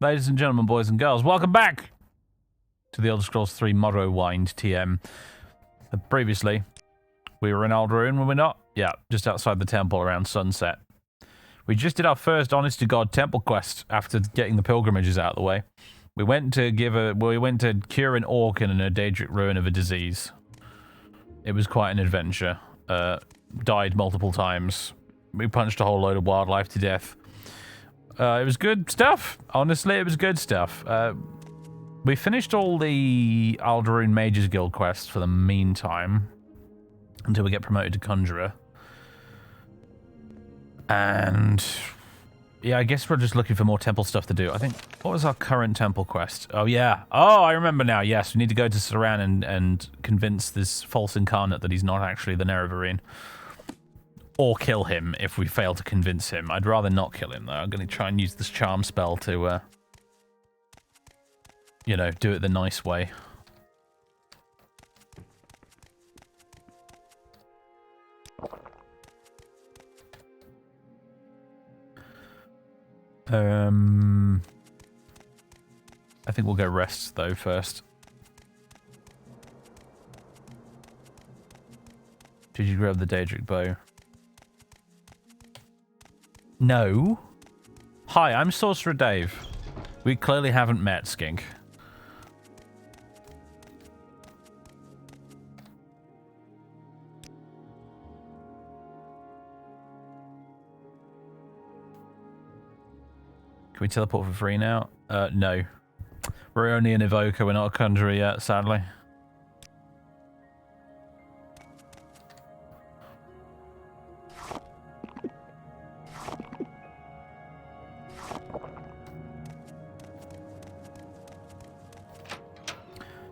Ladies and gentlemen, boys and girls, welcome back to the Elder Scrolls 3 Morrowind TM. Previously, we were in Alderaan, were we not? Yeah, just outside the temple around sunset. We just did our first honest-to-God temple quest after getting the pilgrimages out of the way. We went to cure an orc in an Daedric ruin of a disease. It was quite an adventure. Died multiple times. We punched a whole load of wildlife to death. It was good stuff. Honestly, it was good stuff. We finished all the Alderaan Mages Guild quests for the meantime, until we get promoted to Conjurer. And yeah, I guess we're just looking for more temple stuff to do. I think, what was our current temple quest? Oh yeah. Oh, I remember now. Yes, we need to go to Suran and convince this false incarnate that he's not actually the Nerevarine. Or kill him if we fail to convince him. I'd rather not kill him, though. I'm going to try and use this charm spell to, you know, do it the nice way. I think we'll go rest, though, first. Did you grab the Daedric bow? No. Hi, I'm Sorcerer Dave. We clearly haven't met, Skink. Can we teleport for free now? No. We're only an evoker, we're not a conjurer yet, sadly.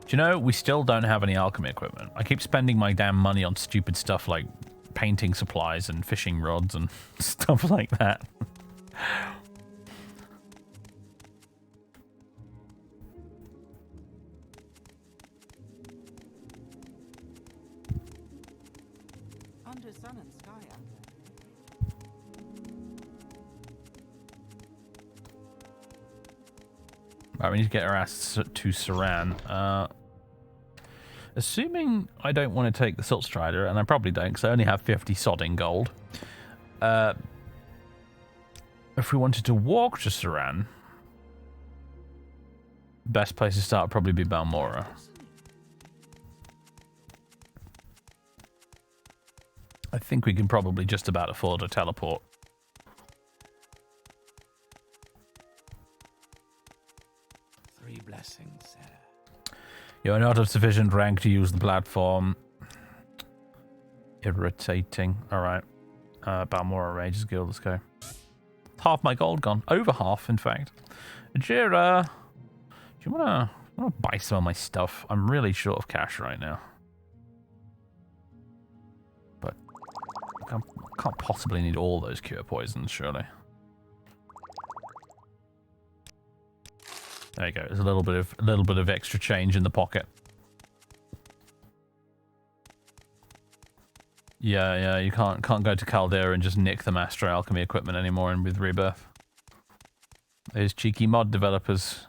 Do you know, we still don't have any alchemy equipment. I keep spending my damn money on stupid stuff like painting supplies and fishing rods and stuff like that. Under sun and sky out there. Right, we need to get our ass to Suran. Assuming I don't want to take the Silt Strider, and I probably don't because I only have 50 sodding gold. If we wanted to walk to Suran, best place to start would probably be Balmora. I think we can probably just about afford a teleport. Three blessings, sir. You're not of sufficient rank to use the platform. Irritating. Alright. Balmora Rages Guild, let's go. Half my gold gone. Over half, in fact. Jira, do you wanna buy some of my stuff? I'm really short of cash right now. But I can't possibly need all those cure poisons, surely. There you go. There's a little bit of extra change in the pocket. Yeah, you can't go to Caldera and just nick the Master Alchemy equipment anymore with Rebirth. Those cheeky mod developers.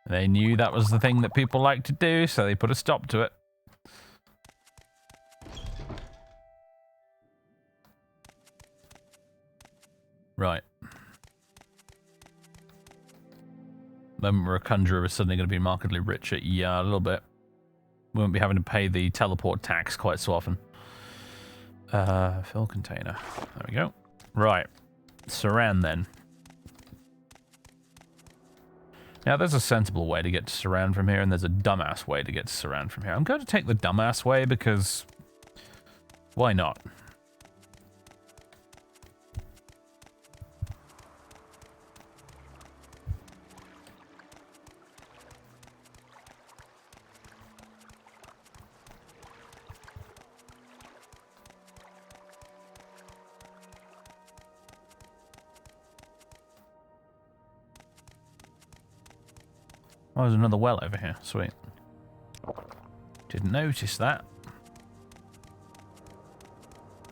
They knew that was the thing that people like to do, so they put a stop to it. Right. The moment we're a conjurer, we're suddenly going to be markedly richer. Yeah, a little bit. We won't be having to pay the teleport tax quite so often. Fill container. There we go. Right. Suran, then. Now, there's a sensible way to get to Suran from here, and there's a dumbass way to get to Suran from here. I'm going to take the dumbass way because... why not? Oh, there's another well over here. Sweet. Didn't notice that.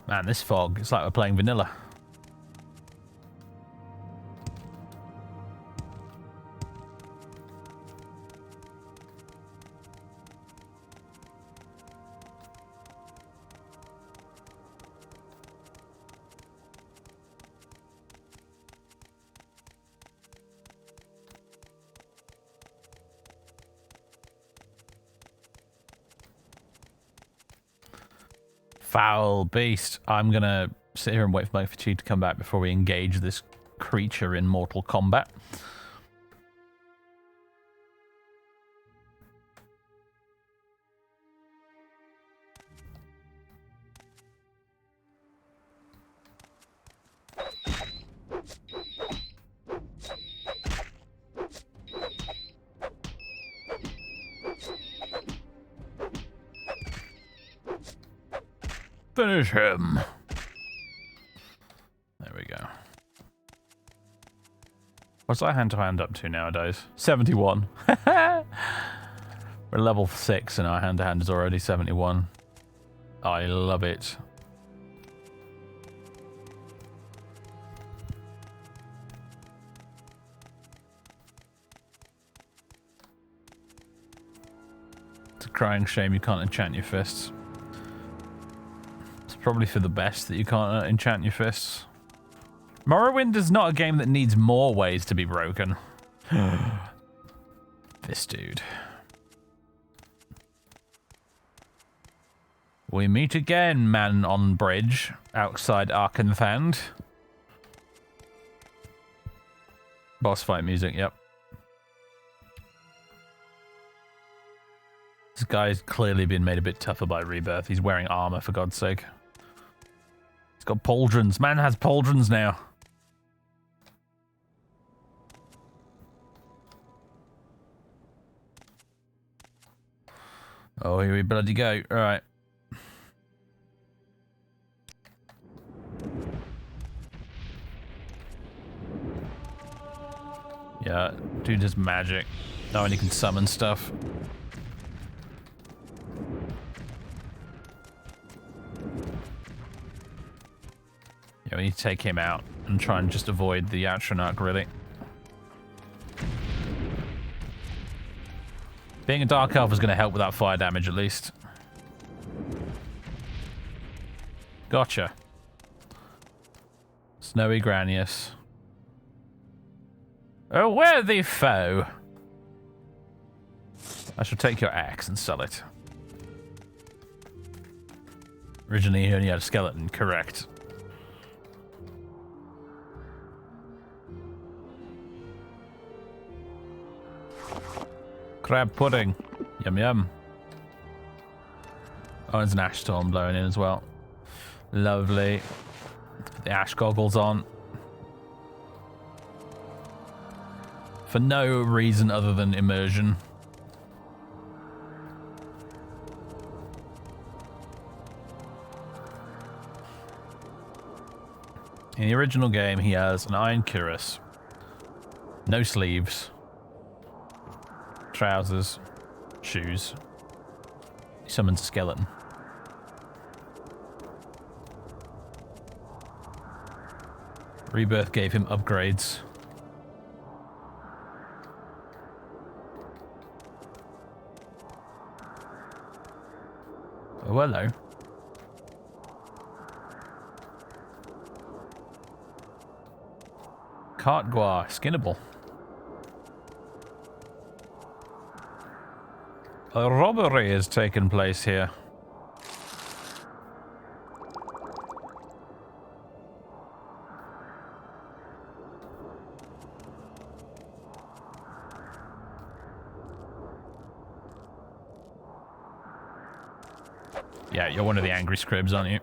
Man, this fog, it's like we're playing vanilla. Foul beast. I'm gonna sit here and wait for my fatigue to come back before we engage this creature in mortal combat. Finish him. There we go. What's our hand-to-hand up to nowadays? 71. We're level 6 and our hand-to-hand is already 71. I love it. It's a crying shame you can't enchant your fists. Probably for the best that you can't enchant your fists. Morrowind is not a game that needs more ways to be broken. This dude. We meet again, man on bridge, outside Arkenthand. Boss fight music, yep. This guy's clearly been made a bit tougher by Rebirth. He's wearing armor, for God's sake. Got pauldrons. Man has pauldrons now. Oh, here we bloody go. All right. Yeah, dude does magic. Oh, and he can summon stuff. Yeah, we need to take him out and try and just avoid the Atronach, really. Being a Dark Elf is going to help with that fire damage, at least. Gotcha. Snowy Granius. A worthy foe. I shall take your axe and sell it. Originally, he only had a skeleton, correct. Crab pudding. Yum yum. Oh, there's an ash storm blowing in as well. Lovely. Put the ash goggles on. For no reason other than immersion. In the original game, he has an iron cuirass. No sleeves. Trousers, shoes. He summons a skeleton. Rebirth gave him upgrades. Oh, hello. Cartguar, skinnable. A robbery has taken place here. Yeah, you're one of the angry scribs, aren't you?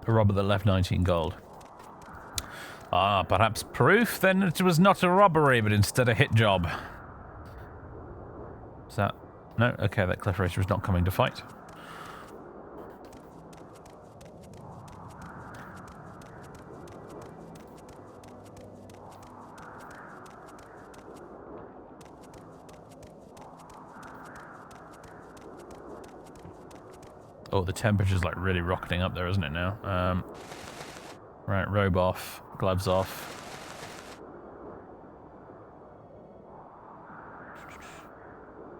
A robber that left 19 gold. Ah, perhaps proof then it was not a robbery, but instead a hit job. Is that... No? Okay, that Cliff Racer is not coming to fight. Oh, the temperature's like really rocketing up there, isn't it now? Right, robe off, gloves off.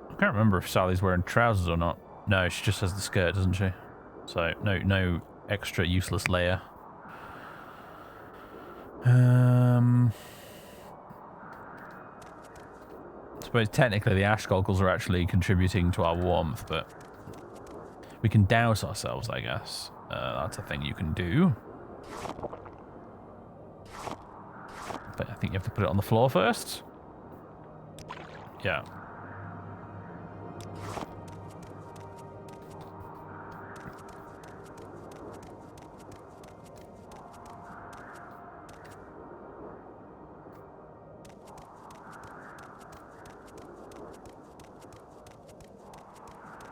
I can't remember if Sally's wearing trousers or not. No, she just has the skirt, doesn't she? So no extra useless layer. I suppose technically the ash goggles are actually contributing to our warmth, but we can douse ourselves, I guess. That's a thing you can do. But I think you have to put it on the floor first. Yeah.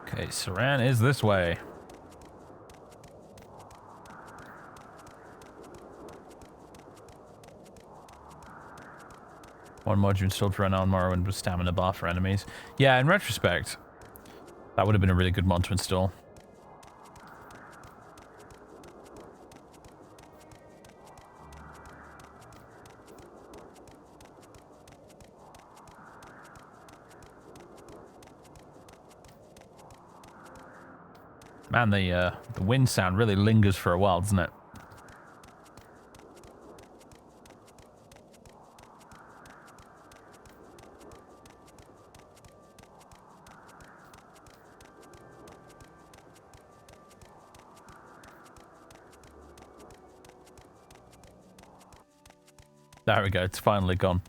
Okay, Suran is this way. One mod you installed for Renown Morrowind was stamina bar for enemies. Yeah, in retrospect, that would have been a really good mod to install. Man, the wind sound really lingers for a while, doesn't it? There we go, it's finally gone.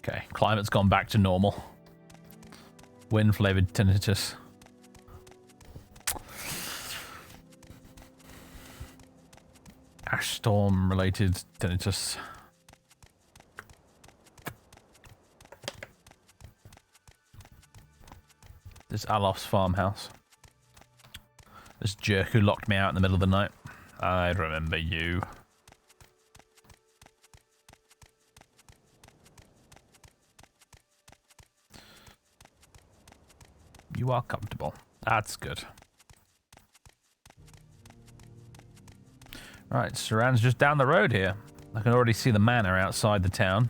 Okay, climate's gone back to normal. Wind-flavored tinnitus. Ash storm-related tinnitus. This Alof's farmhouse. This jerk who locked me out in the middle of the night. I remember you. You are comfortable. That's good. Right, Suran's just down the road here. I can already see the manor outside the town.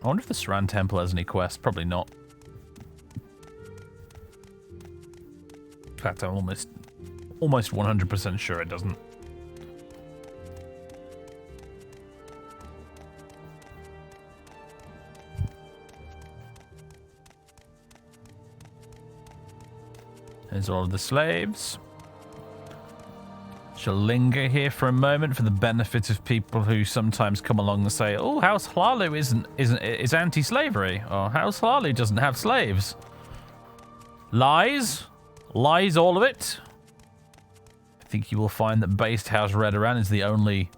I wonder if the Suran Temple has any quests. Probably not. In fact, I'm almost 100% sure it doesn't. There's all of the slaves. Shall linger here for a moment for the benefit of people who sometimes come along and say, "Oh, House Hlalu is anti-slavery," or "House Hlalu doesn't have slaves." Lies, lies, all of it. I think you will find that based House Redoran is the only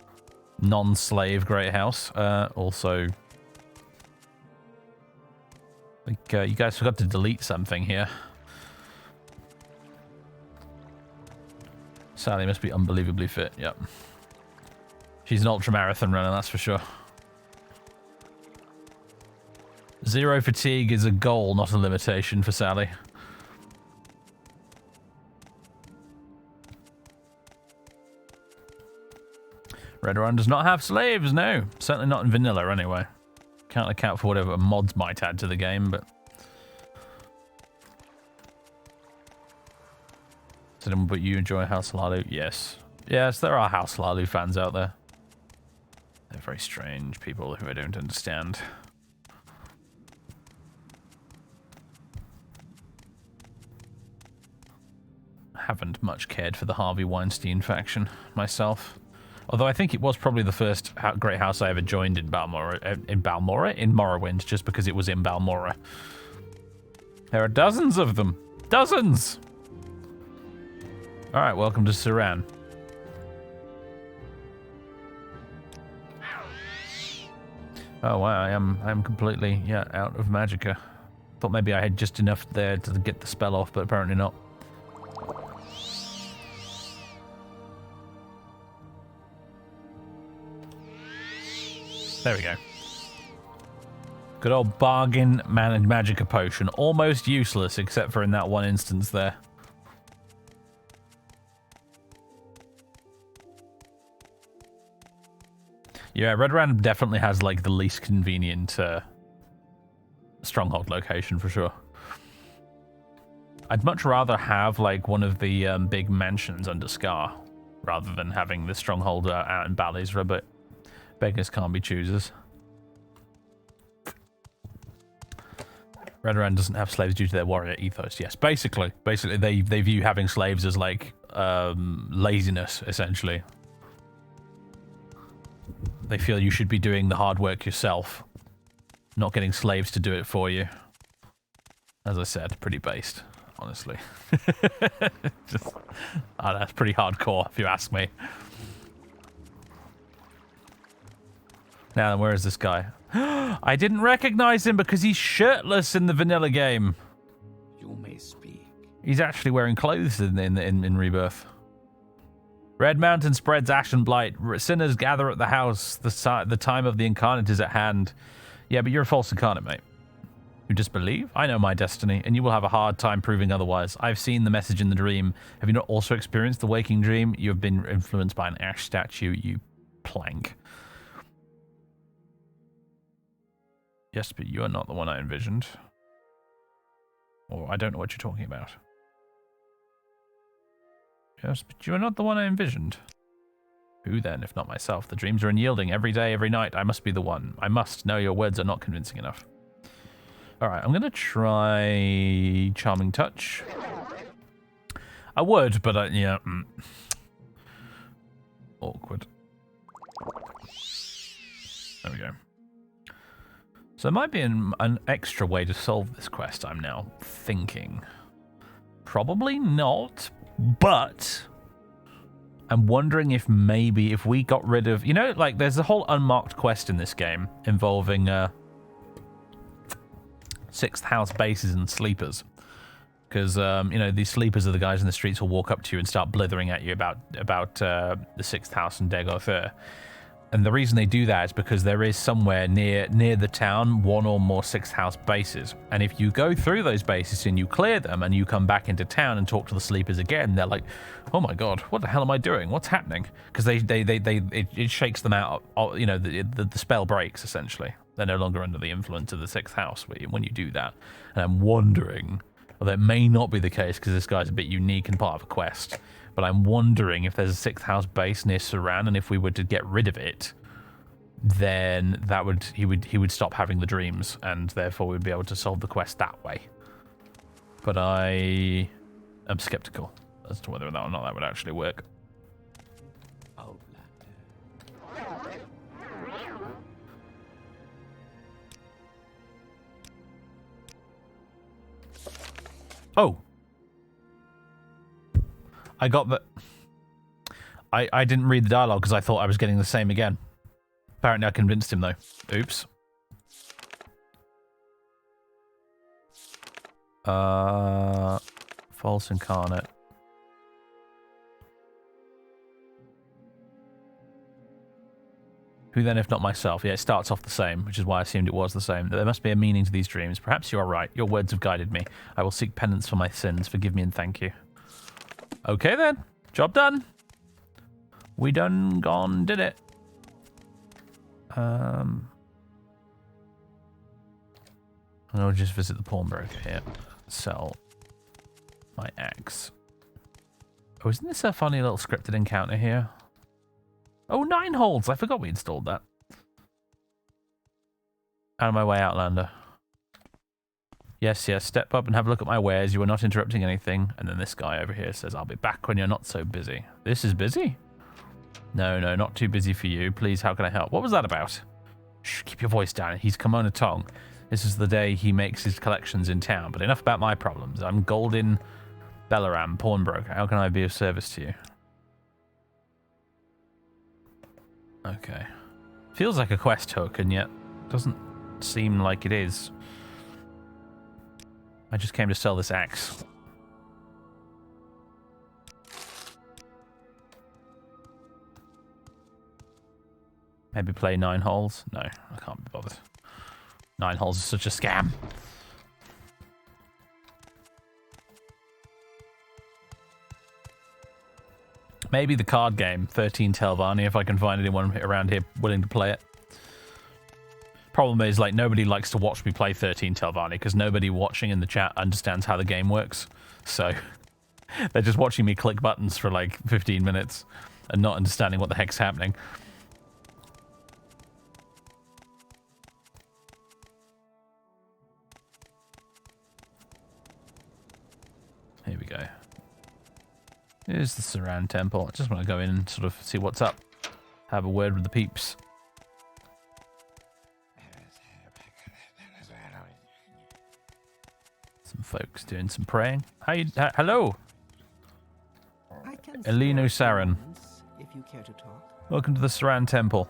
non-slave great house. Also, I think you guys forgot to delete something here. Sally must be unbelievably fit, yep. She's an ultramarathon runner, that's for sure. 0 fatigue is a goal, not a limitation for Sally. Redoran does not have slaves, no. Certainly not in vanilla, anyway. Can't account for whatever mods might add to the game, but... But you enjoy House Hlalu? Yes. Yes, there are House Hlalu fans out there. They're very strange people who I don't understand. I haven't much cared for the Harvey Weinstein faction myself. Although I think it was probably the first great house I ever joined in Balmora, in Morrowind, just because it was in Balmora. There are dozens of them. Dozens! Alright, welcome to Suran. Oh wow, I am completely, yeah, out of magicka. Thought maybe I had just enough there to get the spell off, but apparently not. There we go. Good old bargain managed magicka potion. Almost useless, except for in that one instance there. Yeah, Red Rand definitely has like the least convenient stronghold location for sure. I'd much rather have like one of the big mansions under Scar rather than having the stronghold out in Balisra, but beggars can't be choosers. Red Rand doesn't have slaves due to their warrior ethos. Yes, basically they view having slaves as like laziness, essentially. They feel you should be doing the hard work yourself, not getting slaves to do it for you. As I said, pretty based, honestly. That's pretty hardcore, if you ask me. Now, where is this guy? I didn't recognize him because he's shirtless in the vanilla game. You may speak. He's actually wearing clothes in Rebirth. Red Mountain spreads ash and blight. Sinners gather at the house. The time of the Incarnate is at hand. Yeah, but you're a false incarnate, mate. You disbelieve? I know my destiny, and you will have a hard time proving otherwise. I've seen the message in the dream. Have you not also experienced the waking dream? You have been influenced by an ash statue, you plank. Yes, but you are not the one I envisioned. Or I don't know what you're talking about. Yes, but you are not the one I envisioned. Who then, if not myself? The dreams are unyielding every day, every night. I must be the one. I must. No, your words are not convincing enough. Alright, I'm going to try Charming Touch. I would, but yeah. Awkward. There we go. So there might be an extra way to solve this quest, I'm now thinking. Probably not, but I'm wondering if maybe if we got rid of... You know, like, there's a whole unmarked quest in this game involving 6th house bases and sleepers. Because, you know, these sleepers are the guys in the streets who will walk up to you and start blithering at you about the 6th house and Dahrk. And the reason they do that is because there is somewhere near the town one or more 6th house bases. And if you go through those bases and you clear them and you come back into town and talk to the sleepers again, they're like, oh my god, what the hell am I doing? What's happening? Because it shakes them out. You know, the spell breaks, essentially. They're no longer under the influence of the 6th house when you do that. And I'm wondering, although it may not be the case because this guy's a bit unique and part of a quest, but I'm wondering if there's a 6th house base near Suran, and if we were to get rid of it, then that would he would stop having the dreams, and therefore we'd be able to solve the quest that way. But I am skeptical as to whether or not that would actually work. Oh. I got the... I didn't read the dialogue because I thought I was getting the same again. Apparently I convinced him though. Oops. False incarnate. Who then if not myself? Yeah, it starts off the same, which is why I assumed it was the same. There must be a meaning to these dreams. Perhaps you are right. Your words have guided me. I will seek penance for my sins. Forgive me and thank you. Okay then. Job done. We done gone did it. I'm gonna just visit the pawnbroker here. Sell my axe. Oh, isn't this a funny little scripted encounter here? Oh, 9 holds! I forgot we installed that. Out of my way, Outlander. Yes, yes, step up and have a look at my wares. You are not interrupting anything. And then this guy over here says, I'll be back when you're not so busy. This is busy? No, no, not too busy for you. Please, how can I help? What was that about? Shh, keep your voice down. He's Kimono Tong. This is the day he makes his collections in town. But enough about my problems. I'm Golden Bellaram, pawnbroker. How can I be of service to you? Okay. Feels like a quest hook, and yet doesn't seem like it is. I just came to sell this axe. Maybe play 9 holes? No, I can't be bothered. 9 holes is such a scam. Maybe the card game, 13 Telvanni, if I can find anyone around here willing to play it. Problem is, like, nobody likes to watch me play 13 Telvanni because nobody watching in the chat understands how the game works. So they're just watching me click buttons for like 15 minutes and not understanding what the heck's happening. Here we go. Here's the Suran Temple. I just want to go in and sort of see what's up. Have a word with the peeps. Some folks doing some praying. Hello! Elino Saran. If you care to talk. Welcome to the Suran Temple.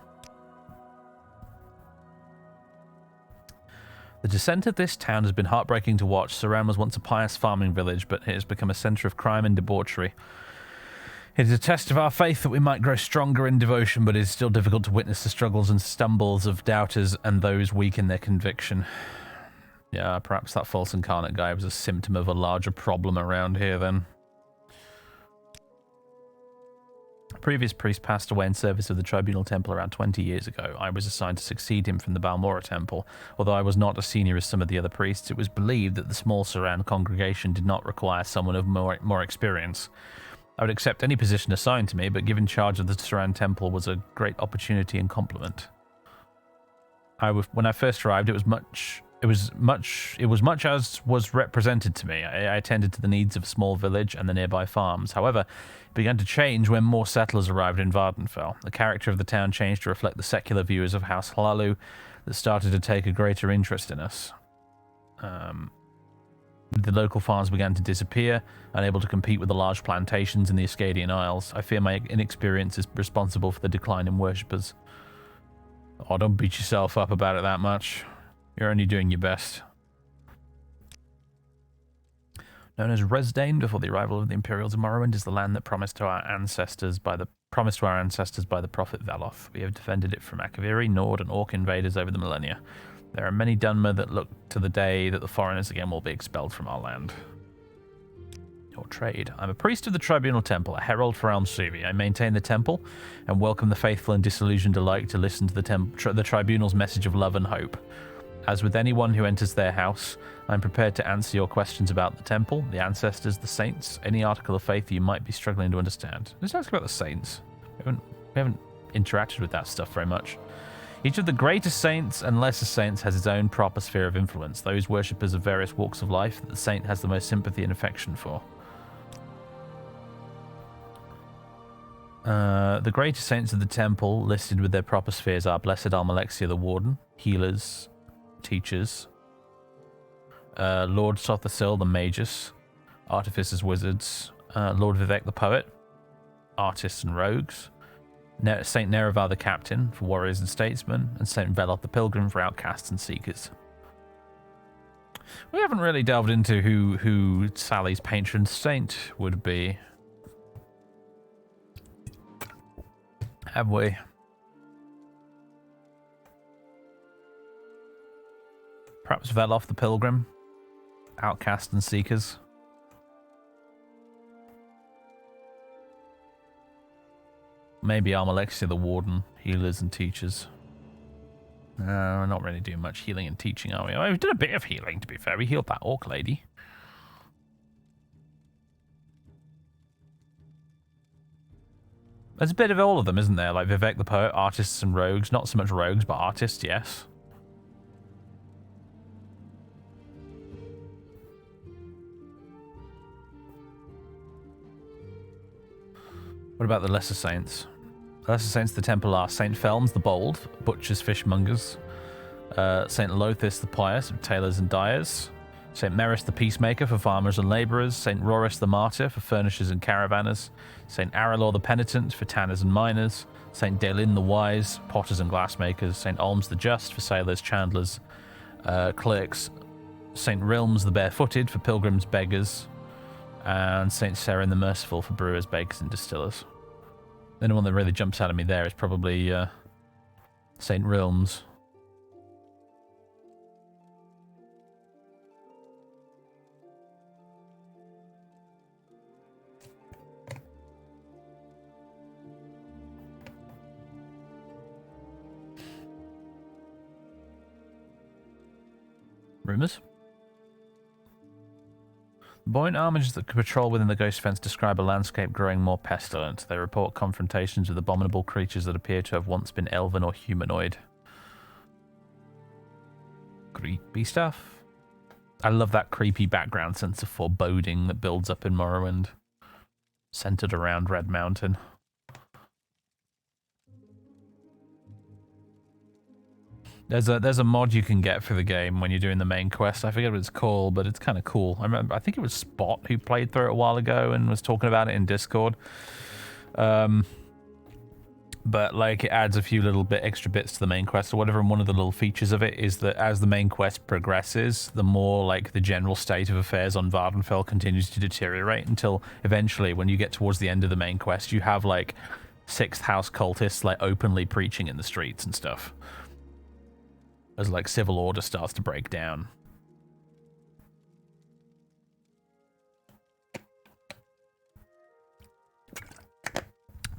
The descent of this town has been heartbreaking to watch. Suran was once a pious farming village, but it has become a centre of crime and debauchery. It is a test of our faith that we might grow stronger in devotion, but it is still difficult to witness the struggles and stumbles of doubters and those weak in their conviction. Yeah, perhaps that false incarnate guy was a symptom of a larger problem around here then. A previous priest passed away in service of the Tribunal Temple around 20 years ago. I was assigned to succeed him from the Balmora Temple. Although I was not as senior as some of the other priests, it was believed that the small Suran congregation did not require someone of more experience. I would accept any position assigned to me, but given charge of the Suran Temple was a great opportunity and compliment. When I first arrived, it was much as was represented to me. I attended to the needs of a small village and the nearby farms. However, it began to change when more settlers arrived in Vardenfell. The character of the town changed to reflect the secular views of House Hlalu that started to take a greater interest in us. The local farms began to disappear, unable to compete with the large plantations in the Ascadian Isles. I fear my inexperience is responsible for the decline in worshippers. Oh, don't beat yourself up about it that much. You're only doing your best. Known as Resdane before the arrival of the Imperials of Morrowind, is the land that promised to our ancestors by the prophet Veloth. We have defended it from Akaviri, Nord, and Orc invaders over the millennia. There are many Dunmer that look to the day that the foreigners again will be expelled from our land. Your trade. I'm a priest of the Tribunal Temple, a herald for Almsuvi. I maintain the temple and welcome the faithful and disillusioned alike to listen to the Tribunal's message of love and hope. As with anyone who enters their house, I'm prepared to answer your questions about the temple, the ancestors, the saints, any article of faith you might be struggling to understand. Let's ask about the saints. We haven't interacted with that stuff very much. Each of the greater saints and lesser saints has its own proper sphere of influence, those worshippers of various walks of life that the saint has the most sympathy and affection for. The greater saints of the temple listed with their proper spheres are Blessed Almalexia the Warden, Healers, Teachers, Lord Sothasil the Magus, Artificers, Wizards, Lord Vivek the Poet, Artists and Rogues, Saint Nerevar the Captain for Warriors and Statesmen, and Saint Veloth the Pilgrim for Outcasts and Seekers. We haven't really delved into who Sally's patron saint would be, have we? Perhaps Veloth the Pilgrim, Outcast and Seekers. Maybe Almalexia the Warden, Healers and Teachers. No, we're not really doing much healing and teaching, are we? We've done a bit of healing, to be fair. We healed that orc lady. There's a bit of all of them, isn't there? Like Vivek the Poet, Artists and Rogues. Not so much Rogues, but Artists, yes. What about the Lesser Saints? The Lesser Saints of the Temple are Saint Felms the Bold, Butchers, Fishmongers, Saint Lothis the Pious, of Tailors and Dyers, Saint Meris the Peacemaker for Farmers and Labourers, Saint Roris the Martyr for Furnishers and Caravanners, Saint Aralor the Penitent for Tanners and Miners, Saint Delin the Wise, Potters and Glassmakers, Saint Olms the Just for Sailors, Chandlers, Clerks, Saint Rilms the Barefooted for Pilgrims, Beggars, and Saint Seren the Merciful for Brewers, Bakers and Distillers. The only one that really jumps out at me there is probably Saint Rilms. Rumours? The buoyant armors that patrol within the ghost fence describe a landscape growing more pestilent. They report confrontations with abominable creatures that appear to have once been elven or humanoid. Creepy stuff. I love that creepy background sense of foreboding that builds up in Morrowind, centered around Red Mountain. There's a mod you can get for the game when you're doing the main quest. I forget what it's called, but it's kind of cool. I think it was Spot who played through it a while ago and was talking about it in Discord. But like it adds a few little extra bits to the main quest or whatever, and one of the little features of it is that as the main quest progresses, the more like the general state of affairs on Vvardenfell continues to deteriorate until eventually when you get towards the end of the main quest, you have like 6th house cultists like openly preaching in the streets and stuff. As like civil order starts to break down.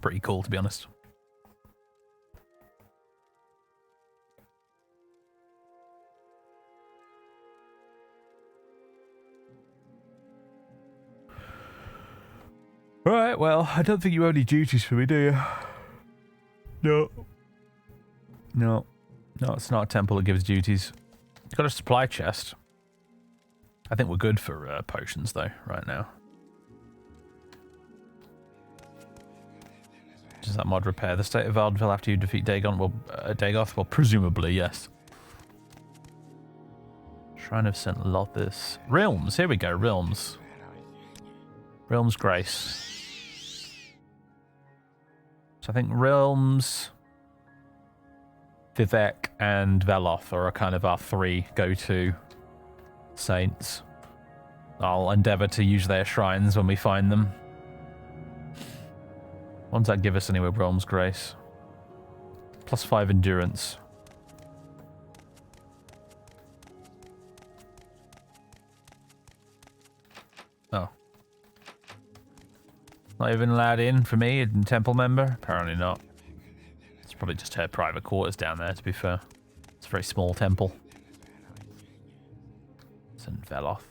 Pretty cool, to be honest. Right, well, I don't think you have any duties for me, do you? No. No. No, it's not a temple that gives duties. Got a supply chest. I think we're good for potions, though, right now. Does that mod repair the state of Vvardenfell after you defeat Dagon? Well, Dagoth? Well, presumably, yes. Shrine of St. Lothis. Realms, here we go, Realms. Realms Grace. So I think Realms, Vivek, and Veloth are kind of our 3 go-to saints. I'll endeavour to use their shrines when we find them. What does that give us anyway, Realms Grace? +5 endurance. Oh. Not even allowed in for me, a temple member? Apparently not. It's probably just her private quarters down there, to be fair. It's a very small temple. St. Veloth.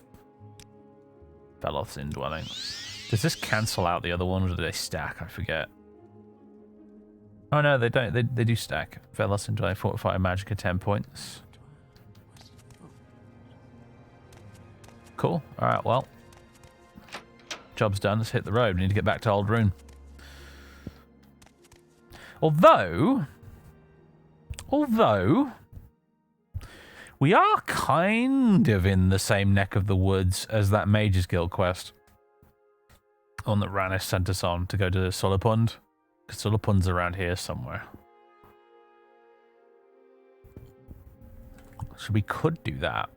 Veloth's indwelling. Does this cancel out the other one, or do they stack? I forget. Oh no, they don't. They do stack. Veloth indwelling, fortify magicka 10 points. Cool. Alright, well. Job's done. Let's hit the road. We need to get back to Old Rune. Although, we are kind of in the same neck of the woods as that Mage's Guild quest. One that Rannish sent us on to go to Solipund. Because Solipund's around here somewhere. So we could do that.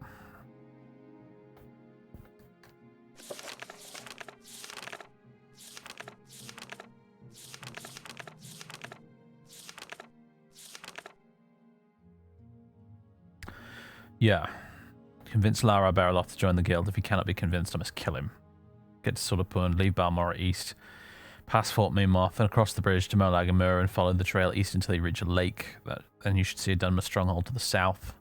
Yeah. Convince Lara Bariloth to join the guild. If he cannot be convinced, I must kill him. Get to Solipund, leave Balmora east, pass Fort Mimoth, and across the bridge to Molag and Mur, and follow the trail east until you reach a lake. Then you should see a Dunmer stronghold to the south,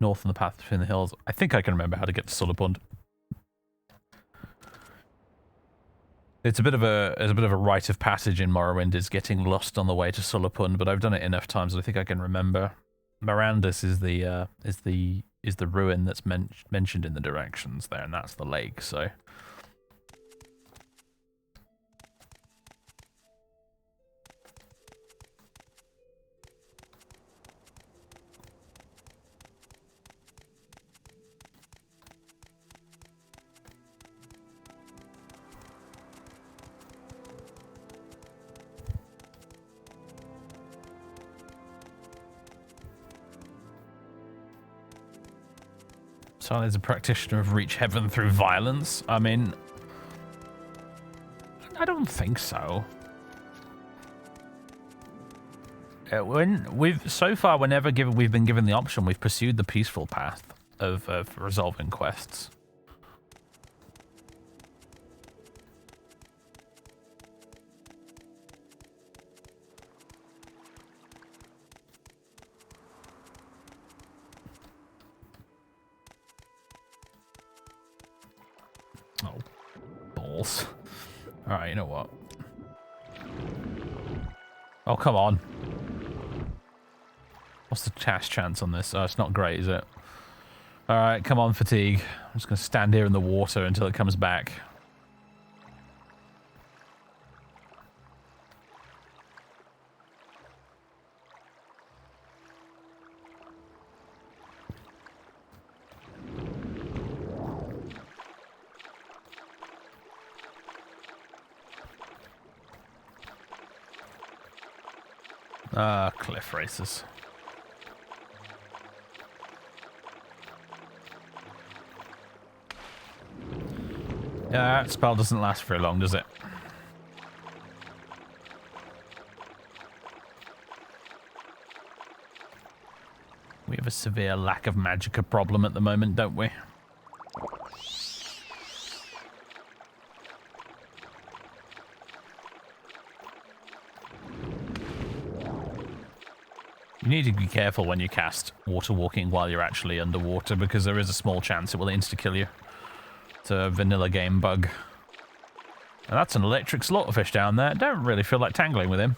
north on the path between the hills. I think I can remember how to get to Solipund. It's a bit of a rite of passage in Morrowind, is getting lost on the way to Solipund, but I've done it enough times that I think I can remember. Mirandus is the ruin that's mentioned in the directions there, and that's the lake, so. So there's a practitioner of reach heaven through violence. I mean, I don't think so. Whenever we've been given the option, we've pursued the peaceful path of resolving quests. Oh, balls. Alright, you know what? Oh, come on. What's the chance on this? Oh, it's not great, is it? Alright, come on, fatigue. I'm just going to stand here in the water until it comes back. Cliff races. Yeah, that spell doesn't last very long, does it? We have a severe lack of magicka problem at the moment, don't we? You need to be careful when you cast water walking while you're actually underwater, because there is a small chance it will insta-kill you. It's a vanilla game bug. And that's an electric slaughterfish down there. Don't really feel like tangling with him.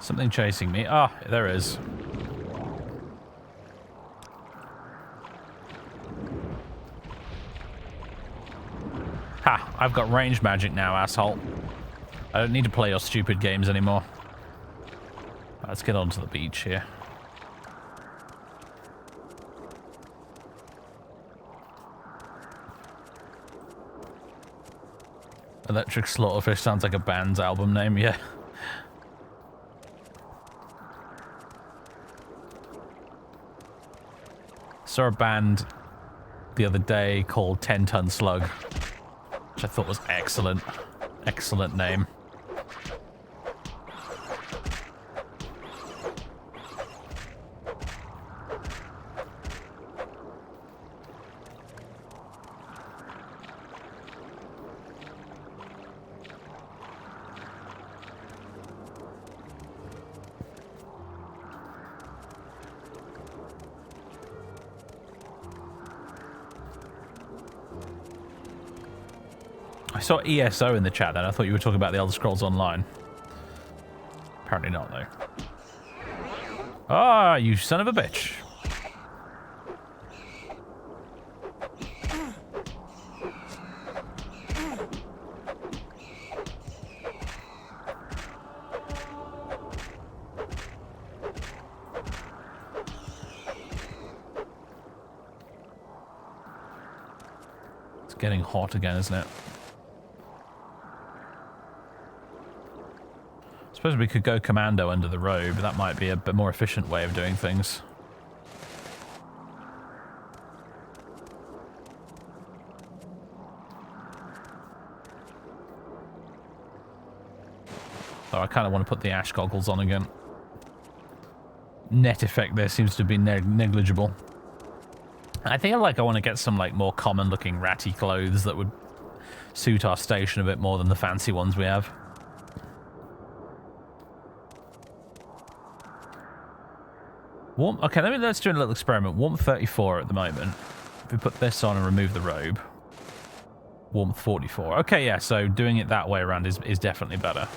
Something chasing me. Ah, there is. Ha! I've got range magic now, asshole. I don't need to play your stupid games anymore. Let's get onto the beach here. Electric Slaughterfish sounds like a band's album name, yeah. Saw a band the other day called 10 Ton Slug, which I thought was excellent. Excellent name. I saw ESO in the chat then. I thought you were talking about the Elder Scrolls Online. Apparently not, though. Ah, you son of a bitch. It's getting hot again, isn't it? I suppose we could go commando under the robe. That might be a bit more efficient way of doing things. Though I kind of want to put the ash goggles on again. Net effect there seems to be negligible. I feel like I want to get some like more common looking ratty clothes that would suit our station a bit more than the fancy ones we have. Okay, let's do a little experiment. Warmth 34 at the moment. If we put this on and remove the robe. Warmth 44. Okay, yeah, so doing it that way around is definitely better.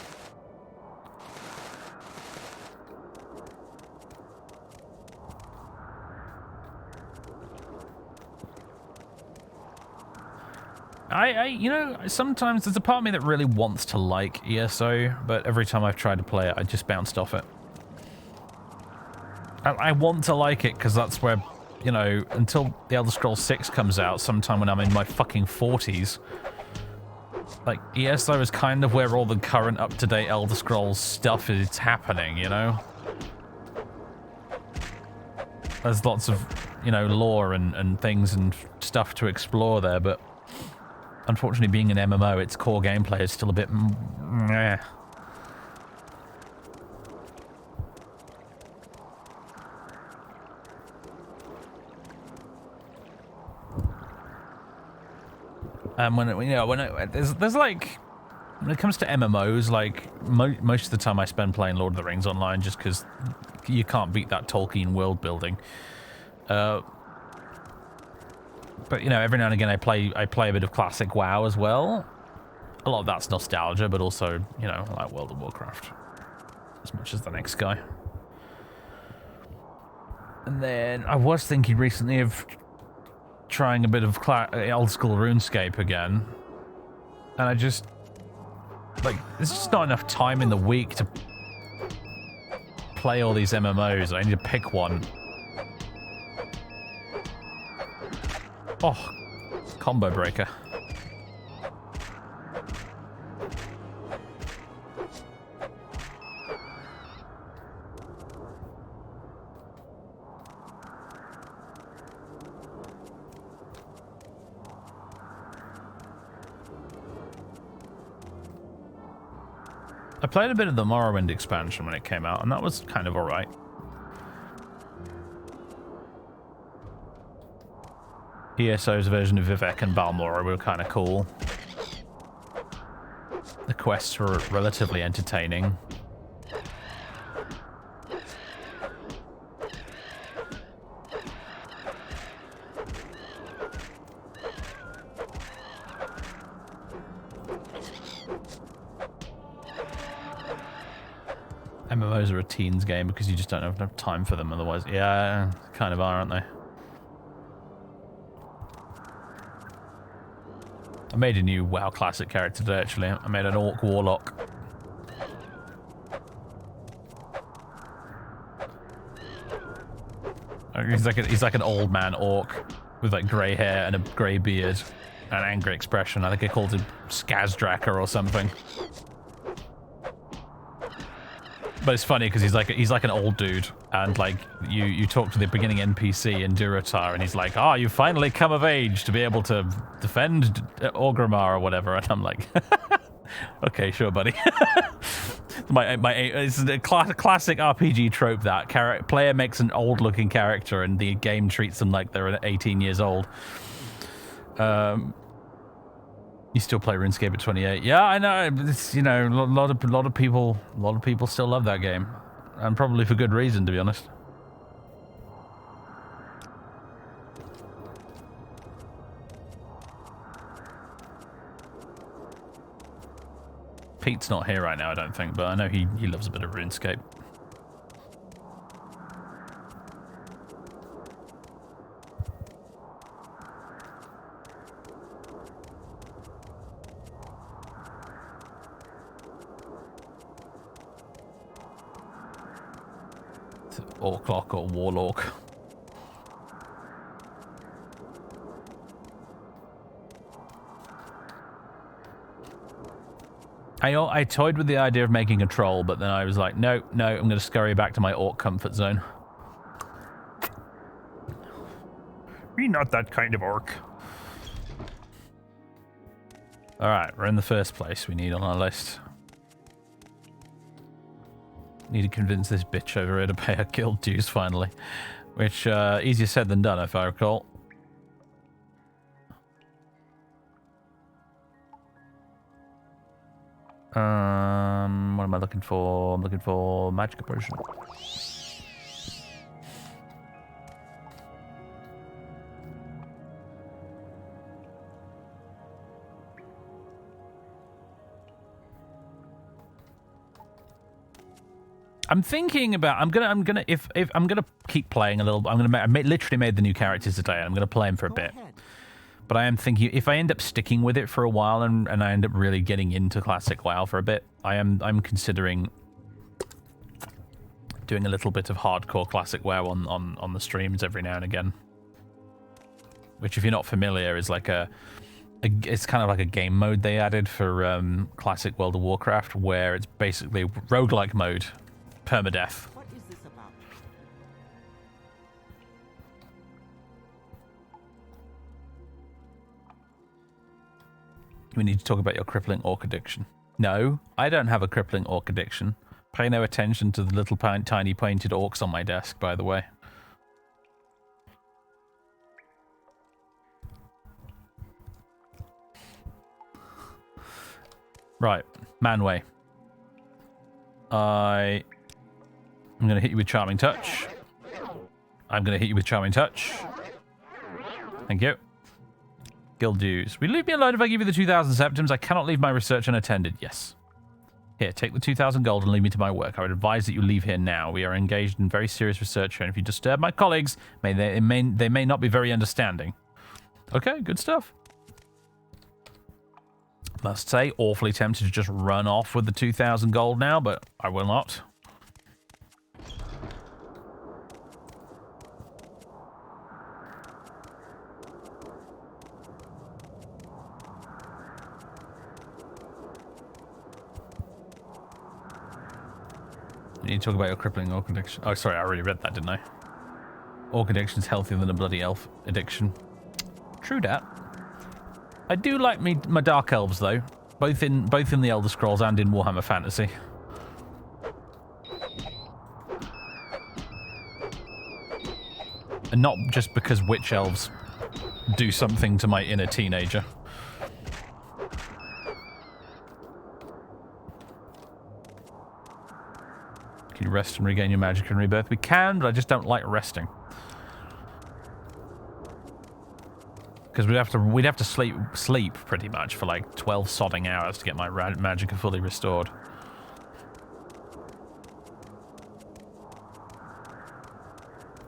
You know, sometimes there's a part of me that really wants to like ESO, but every time I've tried to play it, I just bounced off it. I want to like it because that's where, you know, until the Elder Scrolls 6 comes out sometime when I'm in my fucking 40s, like, ESO is kind of where all the current up-to-date Elder Scrolls stuff is happening, you know? There's lots of, you know, lore and things and stuff to explore there, but unfortunately, being an MMO, its core gameplay is still a bit meh. There's like, when it comes to MMOs, like most of the time I spend playing Lord of the Rings online, just because you can't beat that Tolkien world building. But you know, every now and again I play a bit of classic WoW as well. A lot of that's nostalgia, but also, you know, I like World of Warcraft as much as the next guy. And then I was thinking recently of trying a bit of old school RuneScape again, and I just like, there's just not enough time in the week to play all these MMOs. I need to pick one. Oh, combo breaker. I played a bit of the Morrowind expansion when it came out, and that was kind of alright. ESO's version of Vivek and Balmora were kind of cool. The quests were relatively entertaining. MMOs are a teens game because you just don't have enough time for them otherwise. Yeah, kind of are, aren't they? I made a new WoW Classic character today, actually. I made an Orc Warlock. He's like an old man Orc with like grey hair and a grey beard and an angry expression. I think I called him Skazdracker or something. But it's funny because he's like an old dude, and like you talk to the beginning NPC in Durotar, and he's like, "Ah, you finally come of age to be able to defend Orgrimmar or whatever," and I'm like, "Okay, sure, buddy." It's a classic RPG trope that player makes an old-looking character, and the game treats them like they're 18 years old. You still play RuneScape at 28? Yeah, I know. It's, you know, a lot of people still love that game, and probably for good reason, to be honest. Pete's not here right now, I don't think, but I know he loves a bit of RuneScape. Orclock or Warlock. I toyed with the idea of making a troll, but then I was like, no, I'm going to scurry back to my Orc comfort zone. We're not that kind of Orc. Alright, we're in the first place we need on our list. Need to convince this bitch over here to pay her guild dues finally. Which, easier said than done, if I recall. What am I looking for? I'm looking for magic potion. I'm thinking about. I'm gonna keep playing a little. I literally made the new characters today. And I'm gonna play them for a bit. But I am thinking if I end up sticking with it for a while and I end up really getting into classic WoW for a bit, I'm considering doing a little bit of hardcore classic WoW on the streams every now and again. Which, if you're not familiar, is like it's kind of like a game mode they added for classic World of Warcraft, where it's basically roguelike mode. Permadeath. What is this about? We need to talk about your crippling orc addiction. No, I don't have a crippling orc addiction. Pay no attention to the little tiny painted orcs on my desk, by the way. Right, Manway. I'm going to hit you with Charming Touch. I'm going to hit you with Charming Touch. Thank you. Guild dues. Will you leave me alone if I give you the 2,000 septims? I cannot leave my research unattended. Yes. Here, take the 2,000 gold and leave me to my work. I would advise that you leave here now. We are engaged in very serious research here, and if you disturb my colleagues, they may not be very understanding. Okay, good stuff. Must say, awfully tempted to just run off with the 2,000 gold now, but I will not. You need to talk about your crippling orc addiction. Oh, sorry, I already read that, didn't I? Orc addiction is healthier than a bloody elf addiction. True dat. I do like my dark elves though, both in the Elder Scrolls and in Warhammer Fantasy. And not just because witch elves do something to my inner teenager. Can you rest and regain your magic and rebirth? We can, but I just don't like resting. Because we'd have to sleep pretty much for like 12 sodding hours to get my magic fully restored.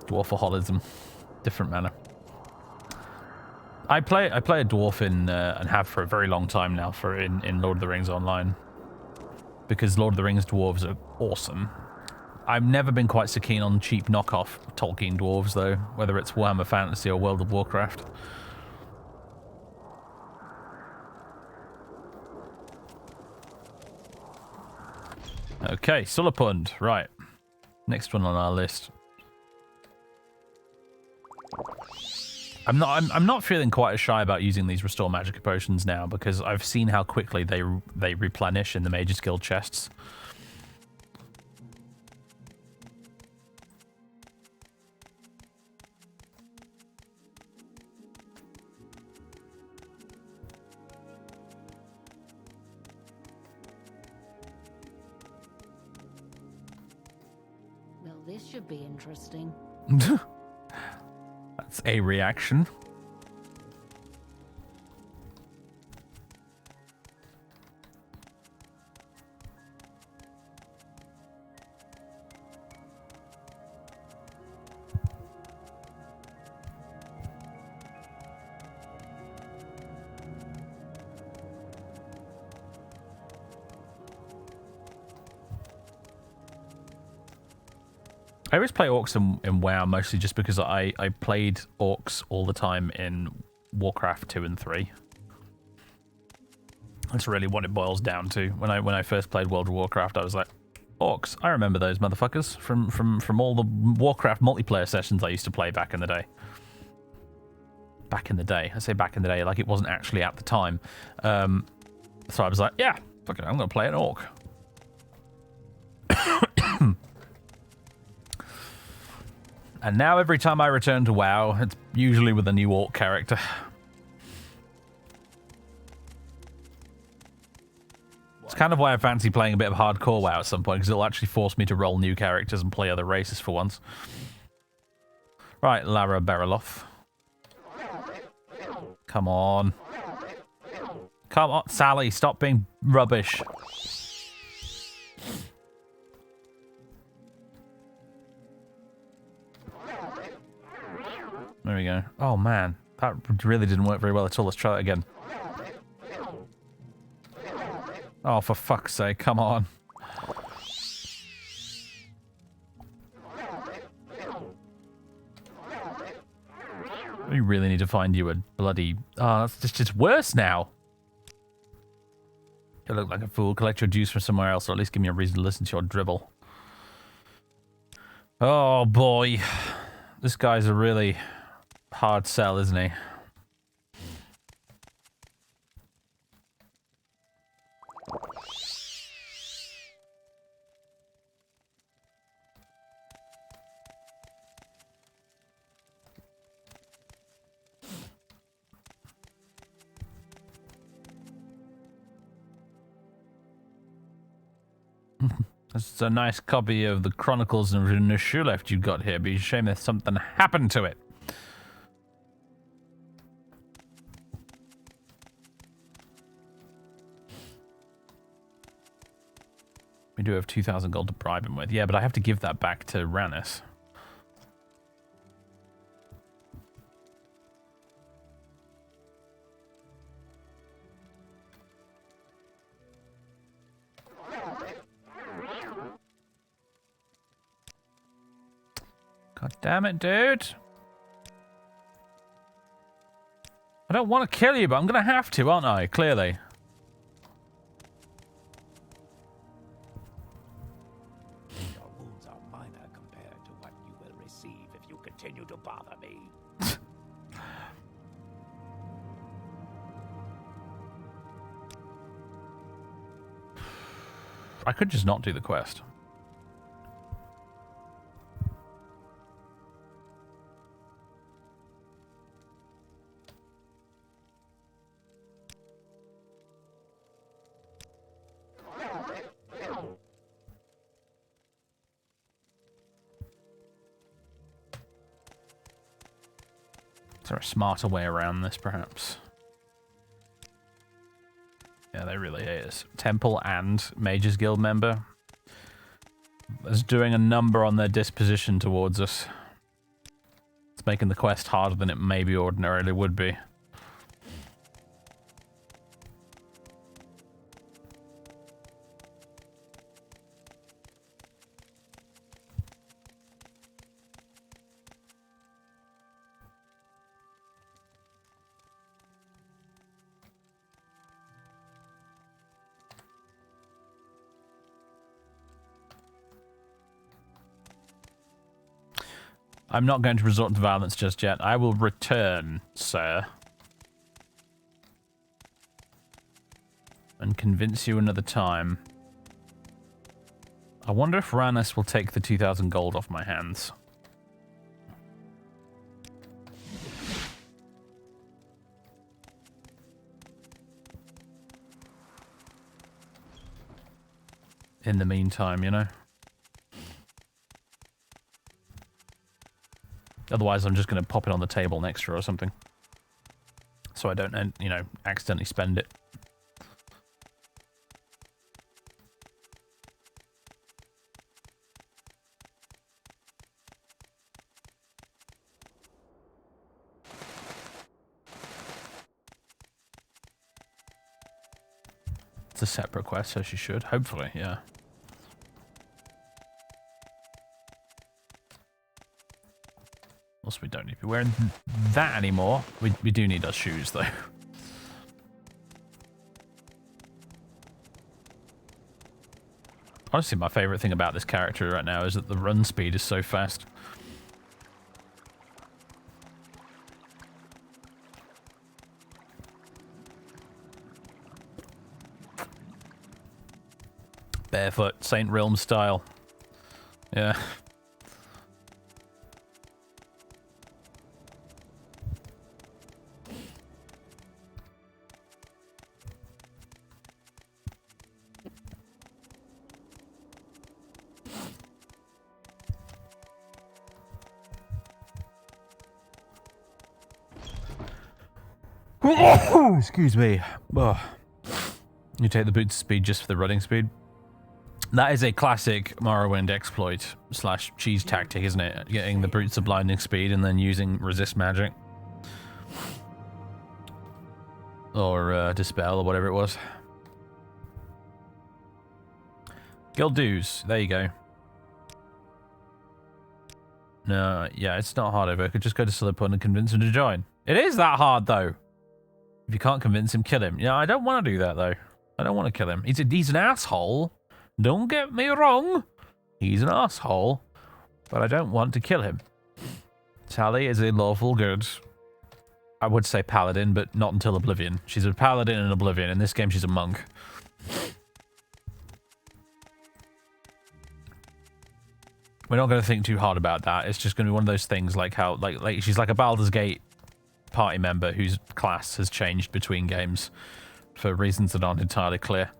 Dwarfaholism, different manner. I play a dwarf in and have for a very long time now in Lord of the Rings Online, because Lord of the Rings dwarves are awesome. I've never been quite so keen on cheap knockoff Tolkien dwarves though, whether it's Warhammer Fantasy or World of Warcraft. Okay, Sulapund, right. Next one on our list. I'm not feeling quite as shy about using these restore magic potions now because I've seen how quickly they replenish in the Mage's Guild chests. This should be interesting. That's a reaction. I always play orcs in WoW mostly just because I played orcs all the time in Warcraft 2 and 3. That's really what it boils down to. When I first played World of Warcraft, I was like, orcs, I remember those motherfuckers from all the Warcraft multiplayer sessions I used to play back in the day. Back in the day. I say back in the day like it wasn't actually at the time. So I was like, yeah, fuck it, I'm going to play an orc. And now every time I return to WoW, it's usually with a new orc character. It's kind of why I fancy playing a bit of hardcore WoW at some point, because it'll actually force me to roll new characters and play other races for once. Right, Lara Beriloth. Come on. Come on, Sally, stop being rubbish. There we go. Oh, man. That really didn't work very well at all. Let's try that again. Oh, for fuck's sake. Come on. We really need to find you a bloody... Oh, that's just worse now. You look like a fool. Collect your juice from somewhere else, or at least give me a reason to listen to your dribble. Oh, boy. This guy's a really... hard sell, isn't he? It's a nice copy of the Chronicles of Nishuleft you've got here. Be a shame if something happened to it. We do have 2,000 gold to bribe him with. Yeah, but I have to give that back to Rannis. God damn it, dude. I don't want to kill you, but I'm going to have to, aren't I? Clearly. Your wounds are minor compared to what you will receive if you continue to bother me. I could just not do the quest. Is there a smarter way around this, perhaps? Yeah, they really hate us. Temple and Mages Guild member is doing a number on their disposition towards us. It's making the quest harder than it maybe ordinarily would be. I'm not going to resort to violence just yet. I will return, sir. And convince you another time. I wonder if Rannis will take the 2,000 gold off my hands. In the meantime, you know? Otherwise, I'm just going to pop it on the table next to her or something. So I don't, you know, accidentally spend it. It's a separate quest, so she should. Hopefully, yeah. Also, we don't need to be wearing that anymore. We do need our shoes, though. Honestly, my favourite thing about this character right now is that the run speed is so fast. Barefoot, Saint Realm style. Yeah. Excuse me. Oh. You take the boots speed just for the running speed. That is a classic Morrowind exploit / cheese tactic, isn't it? Getting the brutes of blinding speed and then using resist magic. Or dispel or whatever it was. Guild dues. There you go. No, yeah, it's not hard over. I could just go to Solipun and convince him to join. It is that hard, though. If you can't convince him, kill him. Yeah, I don't want to do that, though. I don't want to kill him. He's an asshole. Don't get me wrong. He's an asshole. But I don't want to kill him. Tali is a lawful good. I would say paladin, but not until Oblivion. She's a paladin in Oblivion. In this game, she's a monk. We're not going to think too hard about that. It's just going to be one of those things like how, like she's like a Baldur's Gate party member whose class has changed between games for reasons that aren't entirely clear.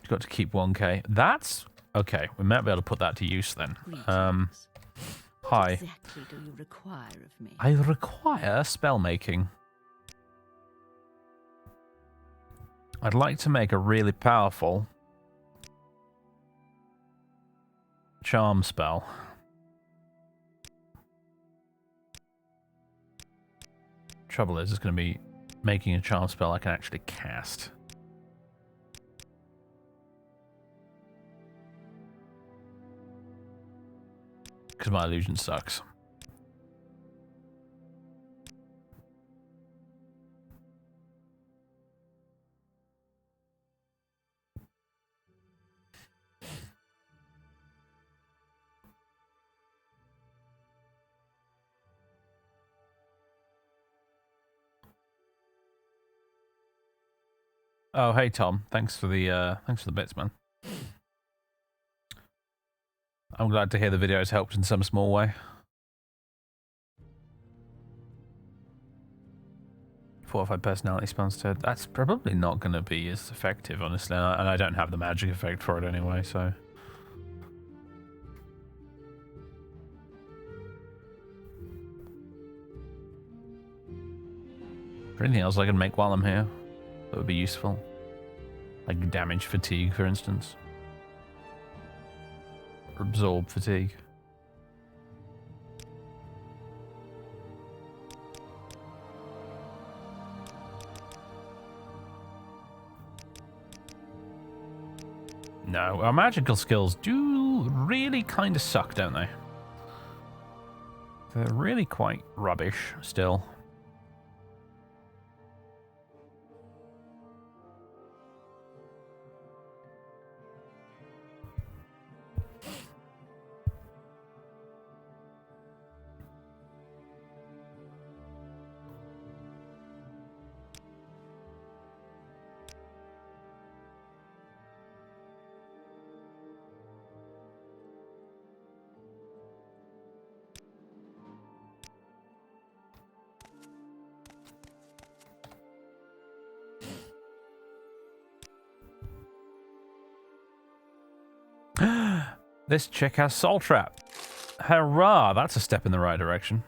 You've got to keep 1k. That's... Okay, we might be able to put that to use then. Greetings. Hi. What exactly do you require of me? I require spell making. I'd like to make a really powerful charm spell. Trouble is, it's going to be making a charm spell I can actually cast. Because my illusion sucks. Oh, hey Tom. Thanks for the bits, man. I'm glad to hear the video has helped in some small way. 4 or 5 personality spells to... That's probably not going to be as effective, honestly. And I don't have the magic effect for it anyway, so... Is there anything else I can make while I'm here that would be useful? Like damage fatigue, for instance. Or absorb fatigue. No, our magical skills do really kind of suck, don't they? They're really quite rubbish still. This chick has Soul Trap. Hurrah! That's a step in the right direction.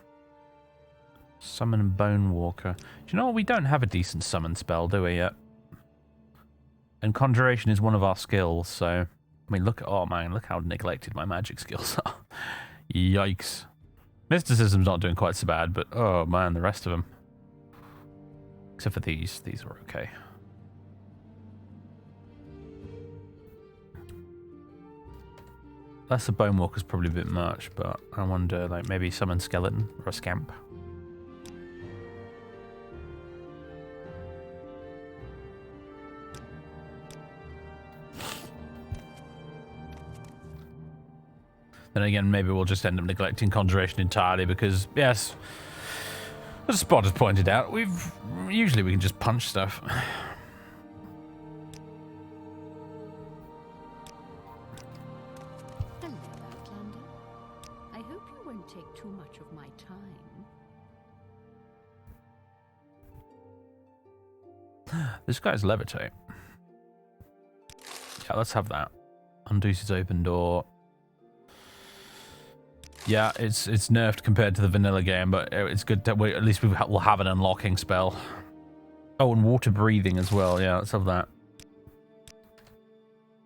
Summon Bone Walker. Do you know what? We don't have a decent summon spell, do we, yet? And Conjuration is one of our skills, so... I mean, look... Oh, man, look how neglected my magic skills are. Yikes. Mysticism's not doing quite so bad, but... Oh, man, the rest of them. Except for these. These are okay. Less a Bone Walker's probably a bit much, but I wonder, like, maybe summon Skeleton or a Scamp. Then again, maybe we'll just end up neglecting Conjuration entirely because, yes, as Spot has pointed out, usually we can just punch stuff. This guy's levitate. Yeah, let's have that. Undoes his open door. Yeah, it's nerfed compared to the vanilla game, but it's good that at least we'll have an unlocking spell. Oh, and water breathing as well. Yeah, let's have that.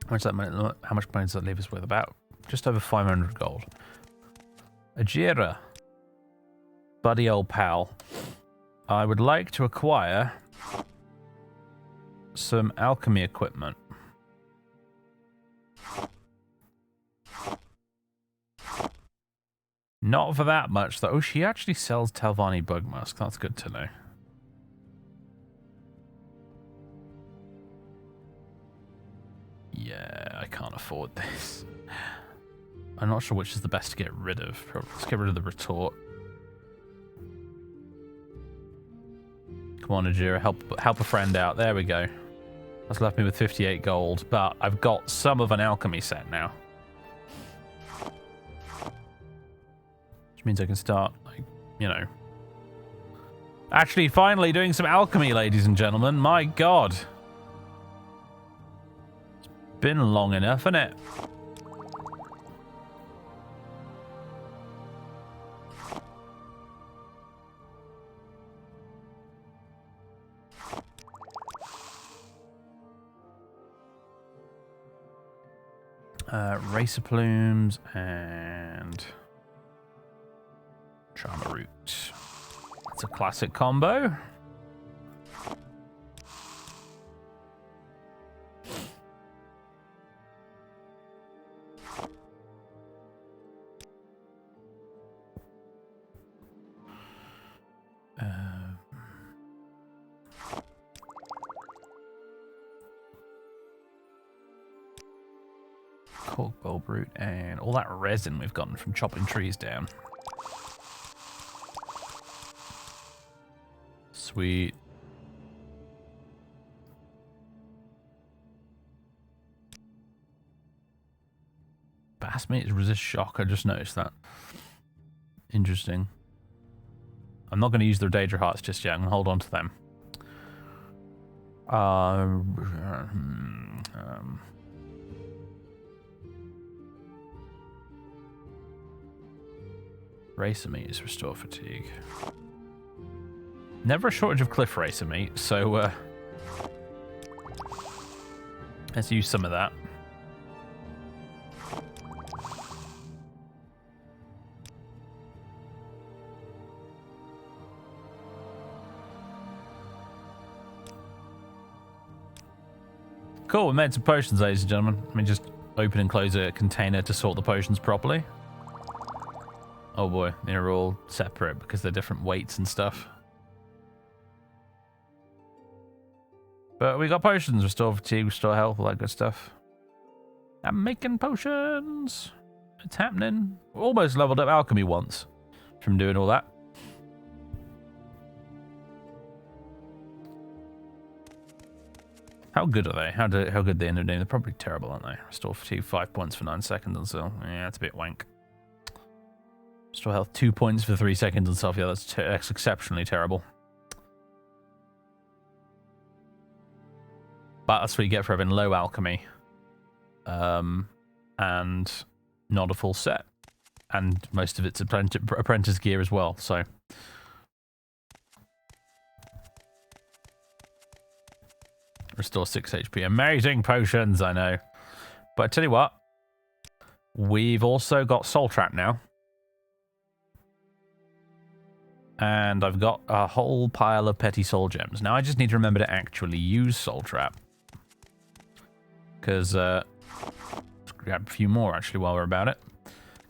How much money does that leave us with? About just over 500 gold. Ajira. Buddy old pal. I would like to acquire some alchemy equipment. Not for that much, though. Oh, she actually sells Telvanni bug musk. That's good to know. Yeah, I can't afford this. I'm not sure which is the best to get rid of. Let's get rid of the retort. Come on, Ajira, help a friend out. There we go. That's left me with 58 gold, but I've got some of an alchemy set now. Which means I can start, like, you know... Actually, finally doing some alchemy, ladies and gentlemen. My god. It's been long enough, hasn't it? Racer plumes and Charmer root. That's a classic combo. Cork bulb root and all that resin we've gotten from chopping trees down. Sweet. Bass meat is resist shock. I just noticed that. Interesting. I'm not going to use their Daedra hearts just yet. I'm going to hold on to them. Racer meat is restore fatigue. Never a shortage of cliff racer meat, so let's use some of that. Cool, we made some potions, ladies and gentlemen. Let me just open and close a container to sort the potions properly. Oh boy, they're all separate because they're different weights and stuff. But we got potions, restore fatigue, restore health, all that good stuff. I'm making potions. It's happening. Almost leveled up alchemy once from doing all that. How good are they? How good they end up doing? They're probably terrible, aren't they? Restore fatigue 5 points for 9 seconds and so. Yeah, that's a bit wank. Restore health 2 points for 3 seconds and stuff. Yeah, that's exceptionally terrible. But that's what you get for having low alchemy. And not a full set. And most of it's apprentice gear as well, so. Restore 6 HP. Amazing potions, I know. But I tell you what. We've also got Soul Trap now. And I've got a whole pile of petty soul gems. Now I just need to remember to actually use Soul Trap. Because, let's grab a few more actually while we're about it.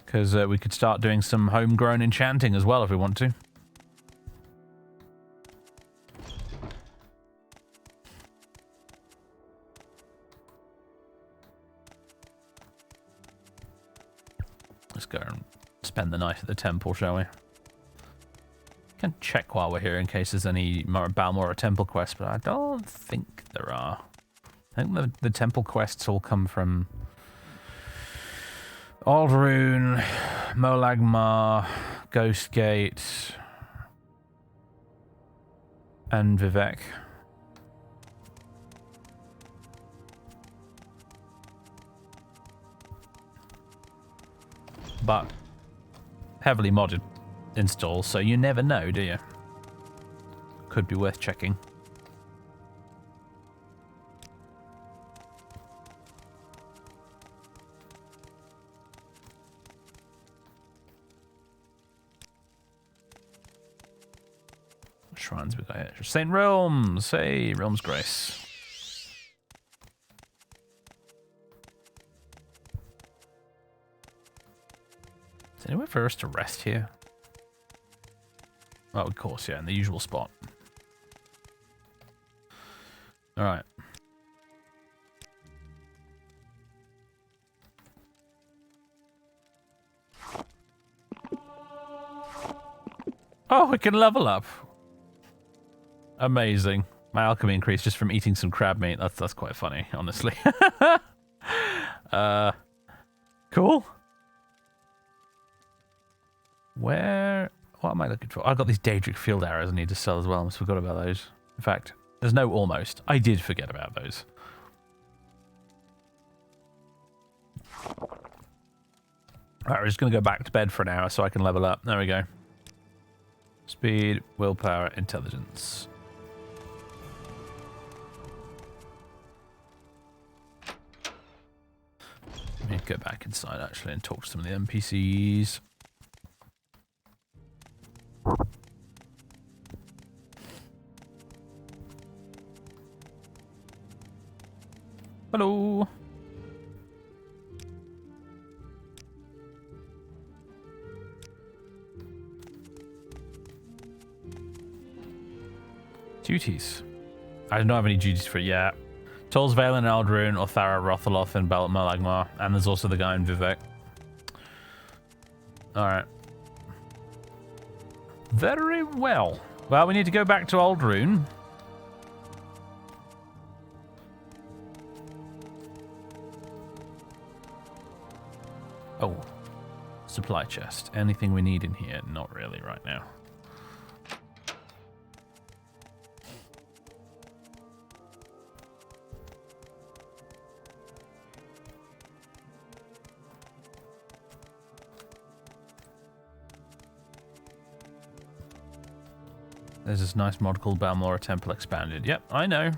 Because we could start doing some homegrown enchanting as well if we want to. Let's go and spend the night at the temple, shall we? Can check while we're here in case there's any Balmora temple quests, but I don't think there are. I think the temple quests all come from Alderun, Molag Maar, Ghostgate, and Vivek. But heavily modded install, so you never know, do you? Could be worth checking. What shrines we got here? St. Realms! Hey, Realms Grace. Is there anywhere for us to rest here? Oh, of course, yeah, in the usual spot. Alright. Oh, we can level up. Amazing. My alchemy increased just from eating some crab meat. That's quite funny, honestly. Cool. Where... What am I looking for? I've got these Daedric field arrows I need to sell as well. I almost forgot about those. In fact, there's no almost. I did forget about those. Alright, we're just going to go back to bed for an hour so I can level up. There we go. Speed, willpower, intelligence. Let me go back inside actually and talk to some of the NPCs. Hello. Duties. I don't have any duties for it yet. Toll's Vale in Aldrune, Othara, Rothaloth, and Malagmar. And there's also the guy in Vivek. Alright. Very well. Well, we need to go back to Aldrune. Oh. Supply chest. Anything we need in here? Not really right now. There's this nice mod called Balmora Temple Expanded. Yep, I know.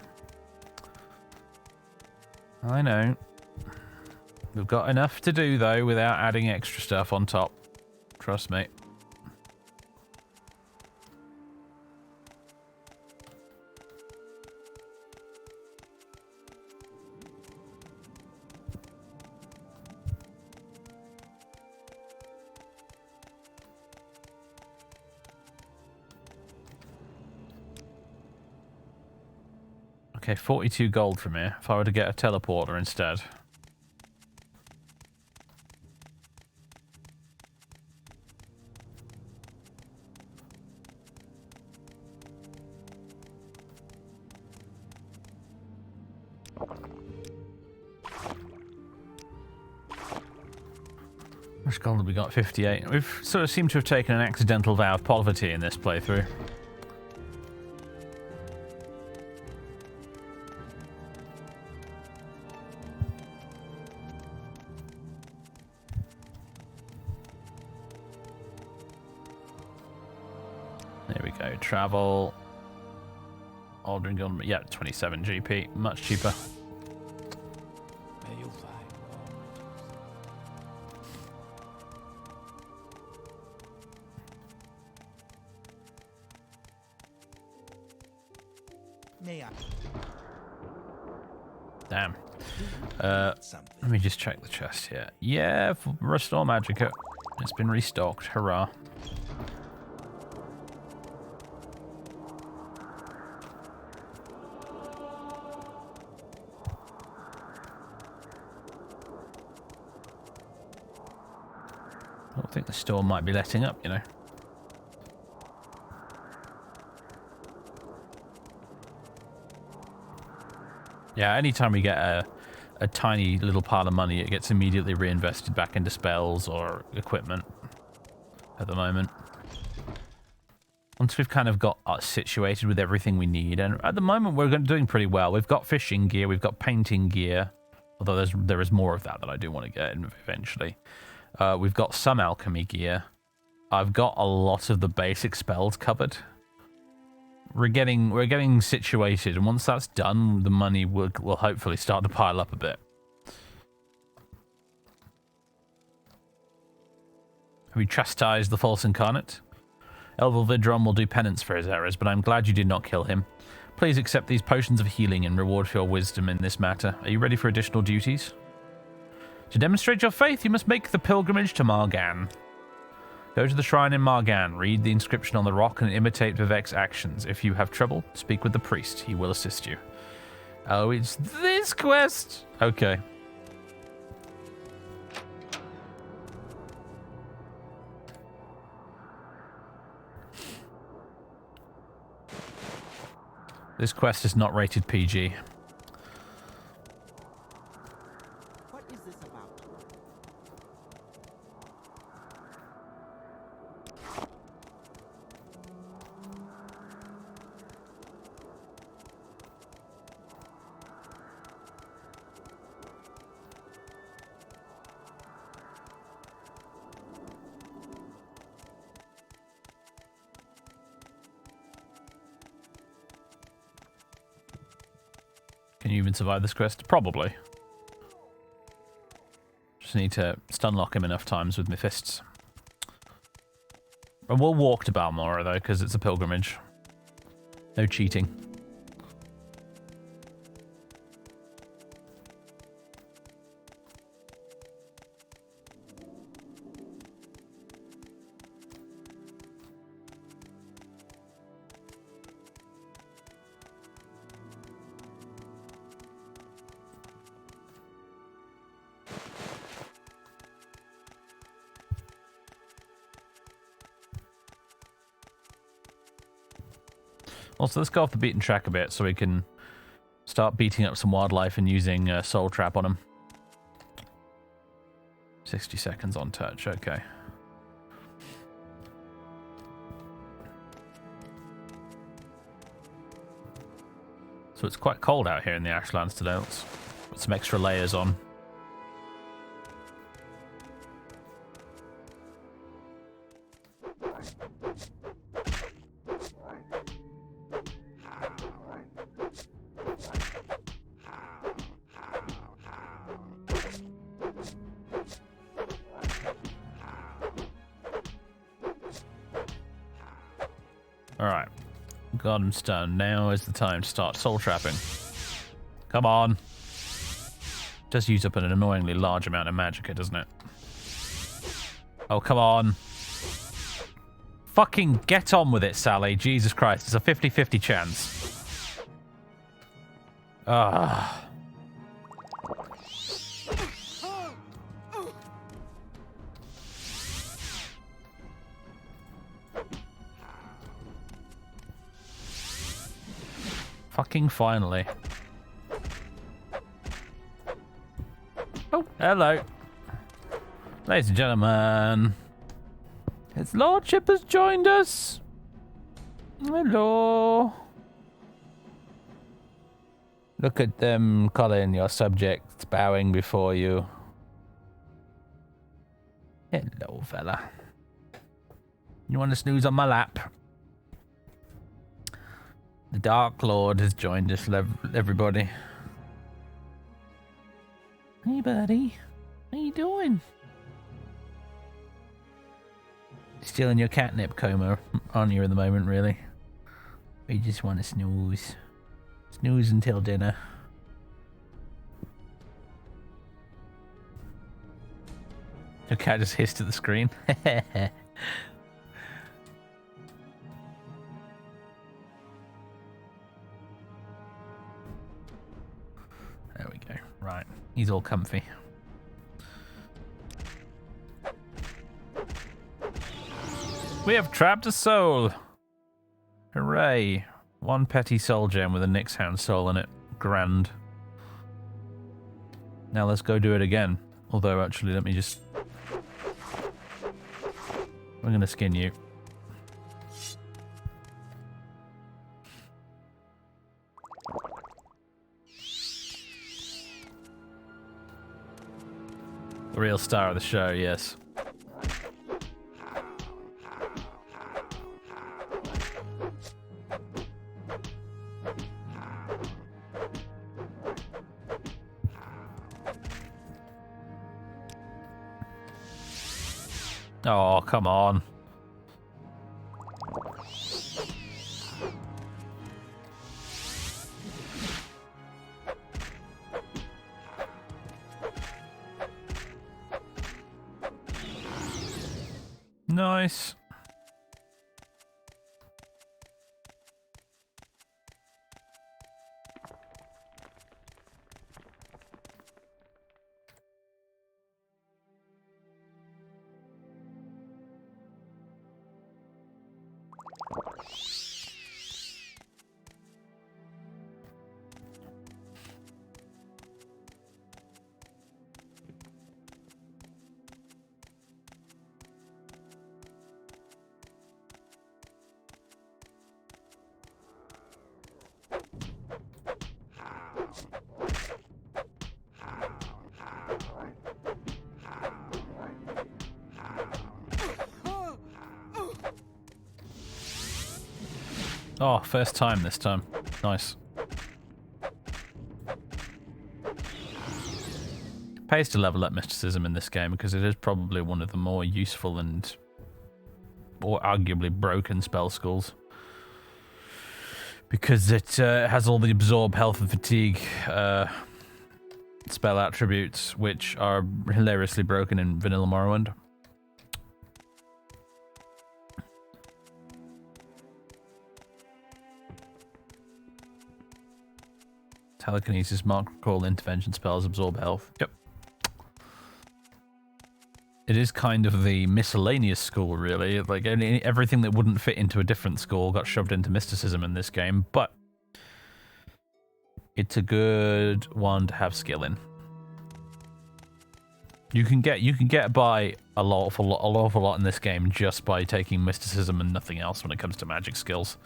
I know. We've got enough to do, though, without adding extra stuff on top. Trust me. Okay, 42 gold from here. If I were to get a teleporter instead. How much gold have we got? 58. We've sort of seemed to have taken an accidental vow of poverty in this playthrough. There we go. Travel. Aldrin Guild. Yeah, 27 GP. Much cheaper. May you find May I? Damn. Let me just check the chest here. Yeah, restore Magicka. It's been restocked. Hurrah. I think the store might be letting up, you know. Yeah, anytime we get a tiny little pile of money, it gets immediately reinvested back into spells or equipment at the moment. Once we've kind of got us situated with everything we need, and at the moment we're doing pretty well. We've got fishing gear, we've got painting gear, although there is more of that I do want to get eventually. We've got some alchemy gear. I've got a lot of the basic spells covered. We're getting situated, and once that's done, the money will hopefully start to pile up a bit. Have we chastised the false incarnate? Elvel Vidron will do penance for his errors, but I'm glad you did not kill him. Please accept these potions of healing in reward for your wisdom in this matter. Are you ready for additional duties? To demonstrate your faith, you must make the pilgrimage to Margan. Go to the shrine in Margan, read the inscription on the rock, and imitate Vivek's actions. If you have trouble, speak with the priest. He will assist you. Oh, it's this quest! Okay. This quest is not rated PG. What is this about? Can you even survive this quest? Probably. Just need to stunlock him enough times with my fists. And we'll walk to Balmora, though, because it's a pilgrimage. No cheating. Also, let's go off the beaten track a bit so we can start beating up some wildlife and using Soul Trap on them. 60 seconds on touch, okay. So it's quite cold out here in the Ashlands today. Let's put some extra layers on. Alright. Garden's done. Now is the time to start soul trapping. Come on. Just use up an annoyingly large amount of magicka, doesn't it? Oh, come on. Fucking get on with it, Sally. Jesus Christ. It's a 50-50 chance. Ah. Fucking finally. Oh, hello. Ladies and gentlemen. His Lordship has joined us. Hello. Look at them, Colin, your subjects bowing before you. Hello, fella. You want to snooze on my lap? The Dark Lord has joined us, everybody. Hey, buddy. How you doing? Still in your catnip coma, aren't you, at the moment, really? Or you just want to snooze? Snooze until dinner. Your cat just hissed at the screen. There we go. Right. He's all comfy. We have trapped a soul. Hooray. One petty soul gem with a Nyx Hound soul in it. Grand. Now let's go do it again. Although, actually, let me just... I'm going to skin you. The real star of the show, yes. Oh, come on. Nice. Oh, first time this time. Nice. Pays to level up mysticism in this game because it is probably one of the more useful and or arguably broken spell schools. Because it has all the absorb, health, and fatigue spell attributes, which are hilariously broken in vanilla Morrowind. Telekinesis, mark, recall, intervention spells, absorb health. Yep. It is kind of the miscellaneous school, really. Like everything that wouldn't fit into a different school got shoved into mysticism in this game, but it's a good one to have skill in. You can get by an awful lot in this game just by taking mysticism and nothing else when it comes to magic skills.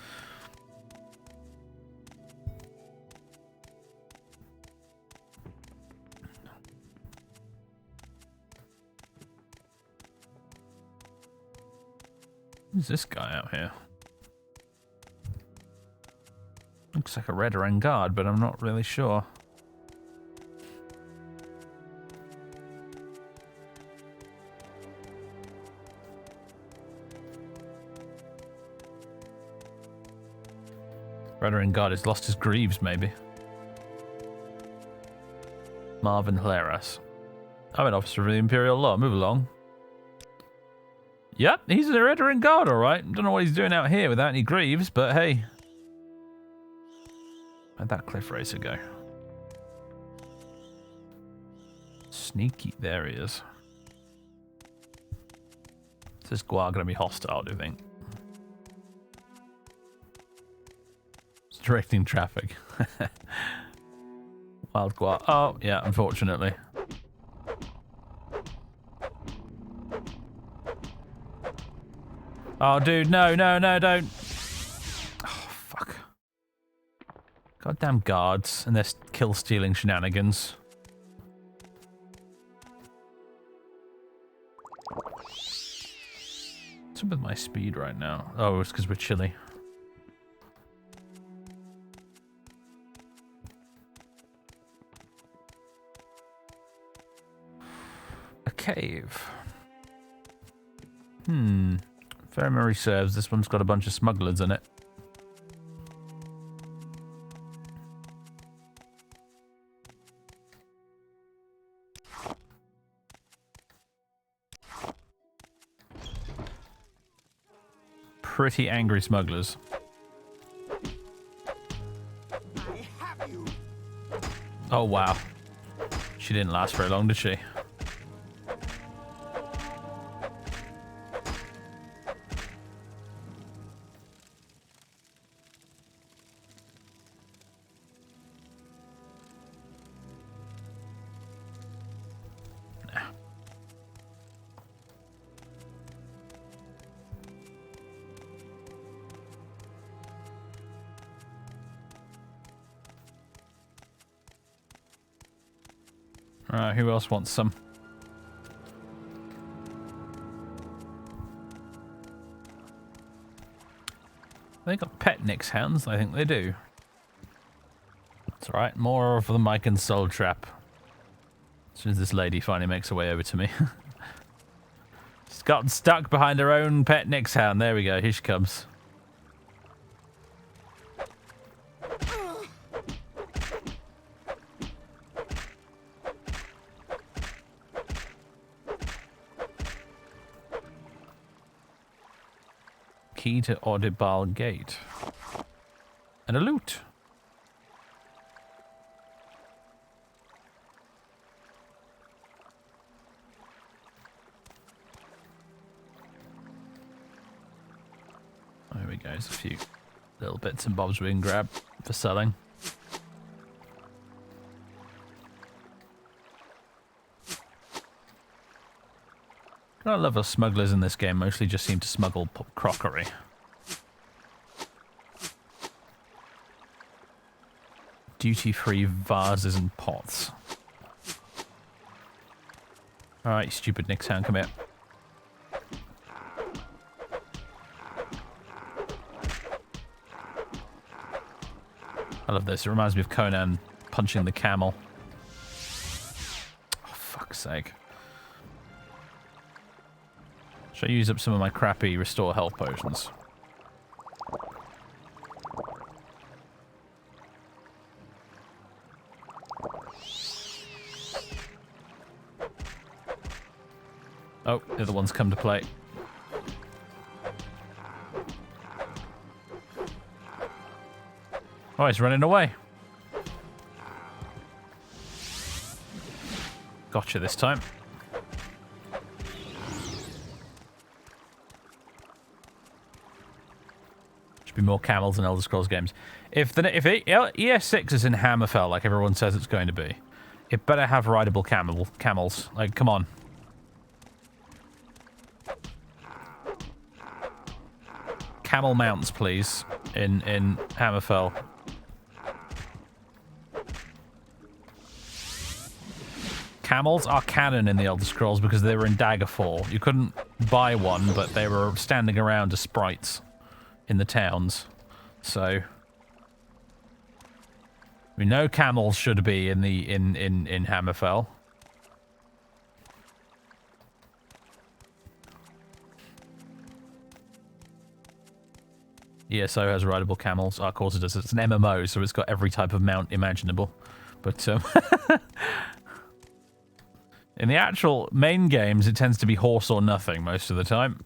Who's this guy out here? Looks like a Redoran guard, but I'm not really sure. Redoran guard has lost his greaves, maybe. Marvin Hilaras. I'm an officer of the Imperial Law. Move along. Yep, he's a Redoran guard, alright. Don't know what he's doing out here without any greaves, but hey. Where'd that cliff racer go? Sneaky. There he is. Is this Guar gonna be hostile, do you think? It's directing traffic. Wild Guar. Oh, yeah, unfortunately. Oh, dude, no, don't. Oh, fuck. Goddamn guards and their kill-stealing shenanigans. What's up with my speed right now? Oh, it's because we're chilly. A cave. If memory serves, this one's got a bunch of smugglers in it. Pretty angry smugglers. Oh wow. She didn't last very long, did she? Alright, who else wants some? They got pet Nyx hounds? I think they do. It's alright, more of them I can soul trap. As soon as this lady finally makes her way over to me. She's gotten stuck behind her own pet Nyx hound. There we go, here she comes. Key to Odai Gate. And a loot. There we go, there's a few little bits and bobs we can grab for selling. I love how smugglers in this game mostly just seem to smuggle crockery. Duty-free vases and pots. Alright, you stupid Nyx hound, come here. I love this. It reminds me of Conan punching the camel. Christ's sake. Should I use up some of my crappy restore health potions? Oh, the other one's come to play. Oh, he's running away. Gotcha this time. Should be more camels in Elder Scrolls games. If ES6 is in Hammerfell like everyone says it's going to be, it better have rideable camels. Like, come on. Camel mounts, please, in Hammerfell. Camels are canon in the Elder Scrolls because they were in Daggerfall. You couldn't buy one, but they were standing around as sprites in the towns. So we know camels should be in Hammerfell. ESO has rideable camels. Oh, of course it does. It's an MMO, so it's got every type of mount imaginable. But in the actual main games, it tends to be horse or nothing most of the time.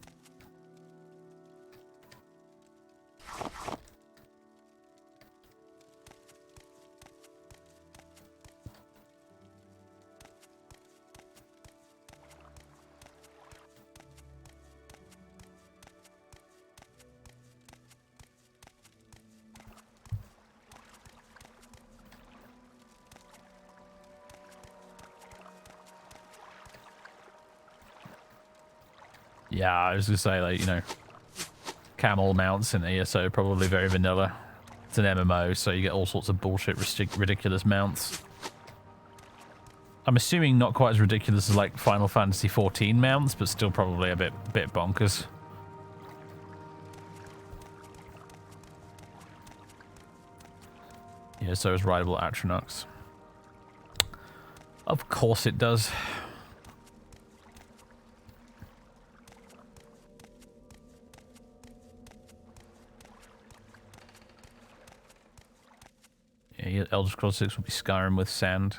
Yeah, I was going to say, like, you know, camel mounts in ESO probably very vanilla. It's an MMO, so you get all sorts of bullshit, ridiculous mounts. I'm assuming not quite as ridiculous as, like, Final Fantasy XIV mounts, but still probably a bit bonkers. ESO is rideable Atronachs. Of course it does. Yeah, Elder Scrolls 6 will be Skyrim with sand.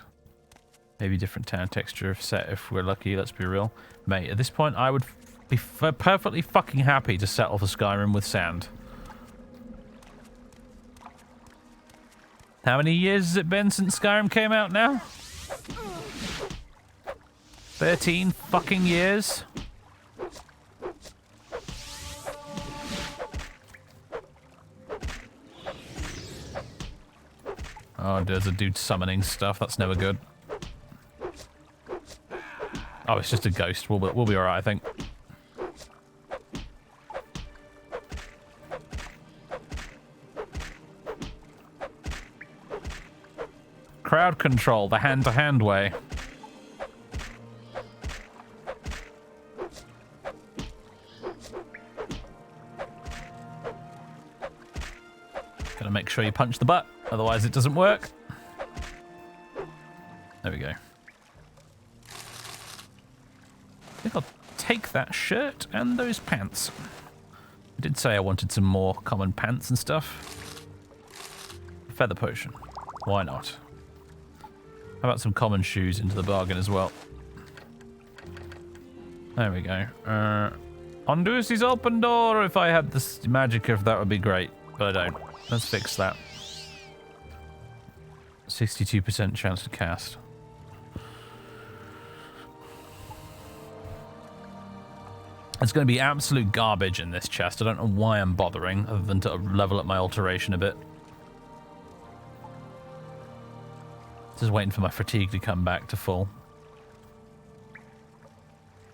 Maybe different town texture set if we're lucky, let's be real. Mate, at this point I would be perfectly fucking happy to settle for Skyrim with sand. How many years has it been since Skyrim came out now? 13 fucking years? Oh, there's a dude summoning stuff. That's never good. Oh, it's just a ghost. We'll be alright, I think. Crowd control, the hand-to-hand way. Gotta make sure you punch the butt. Otherwise, it doesn't work. There we go. I think I'll take that shirt and those pants. I did say I wanted some more common pants and stuff. Feather potion. Why not? How about some common shoes into the bargain as well? There we go. Undusi's open door. If I had this magic, if that would be great. But I don't. Let's fix that. 62% chance to cast. It's going to be absolute garbage in this chest. I don't know why I'm bothering, other than to level up my alteration a bit. Just waiting for my fatigue to come back to full.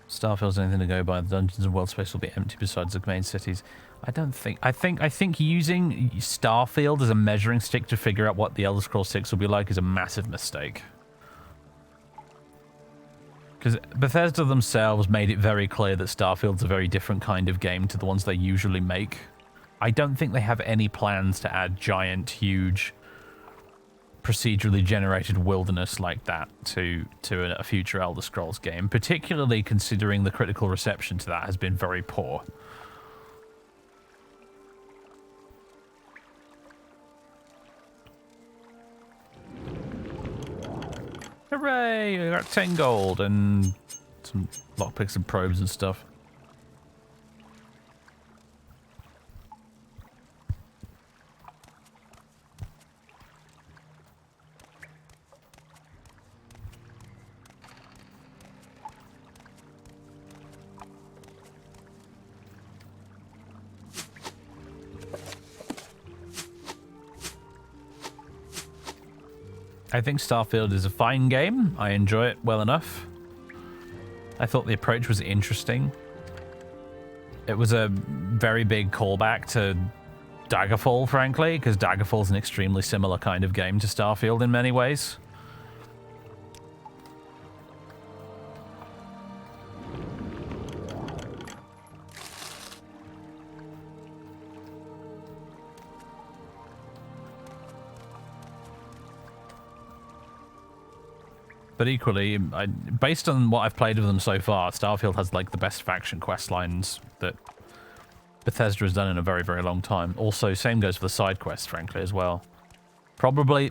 Starfield's anything to go by. The dungeons and world space will be empty besides the main cities. I don't think... I think using Starfield as a measuring stick to figure out what the Elder Scrolls 6 will be like is a massive mistake. Because Bethesda themselves made it very clear that Starfield's a very different kind of game to the ones they usually make. I don't think they have any plans to add giant, huge procedurally generated wilderness like that to a future Elder Scrolls game, particularly considering the critical reception to that has been very poor. Hooray! I got 10 gold and some lockpicks and probes and stuff. I think Starfield is a fine game. I enjoy it well enough. I thought the approach was interesting. It was a very big callback to Daggerfall, frankly, because Daggerfall is an extremely similar kind of game to Starfield in many ways. But equally, based on what I've played of them so far, Starfield has like the best faction quest lines that Bethesda has done in a very, very long time. Also, same goes for the side quests, frankly, as well. Probably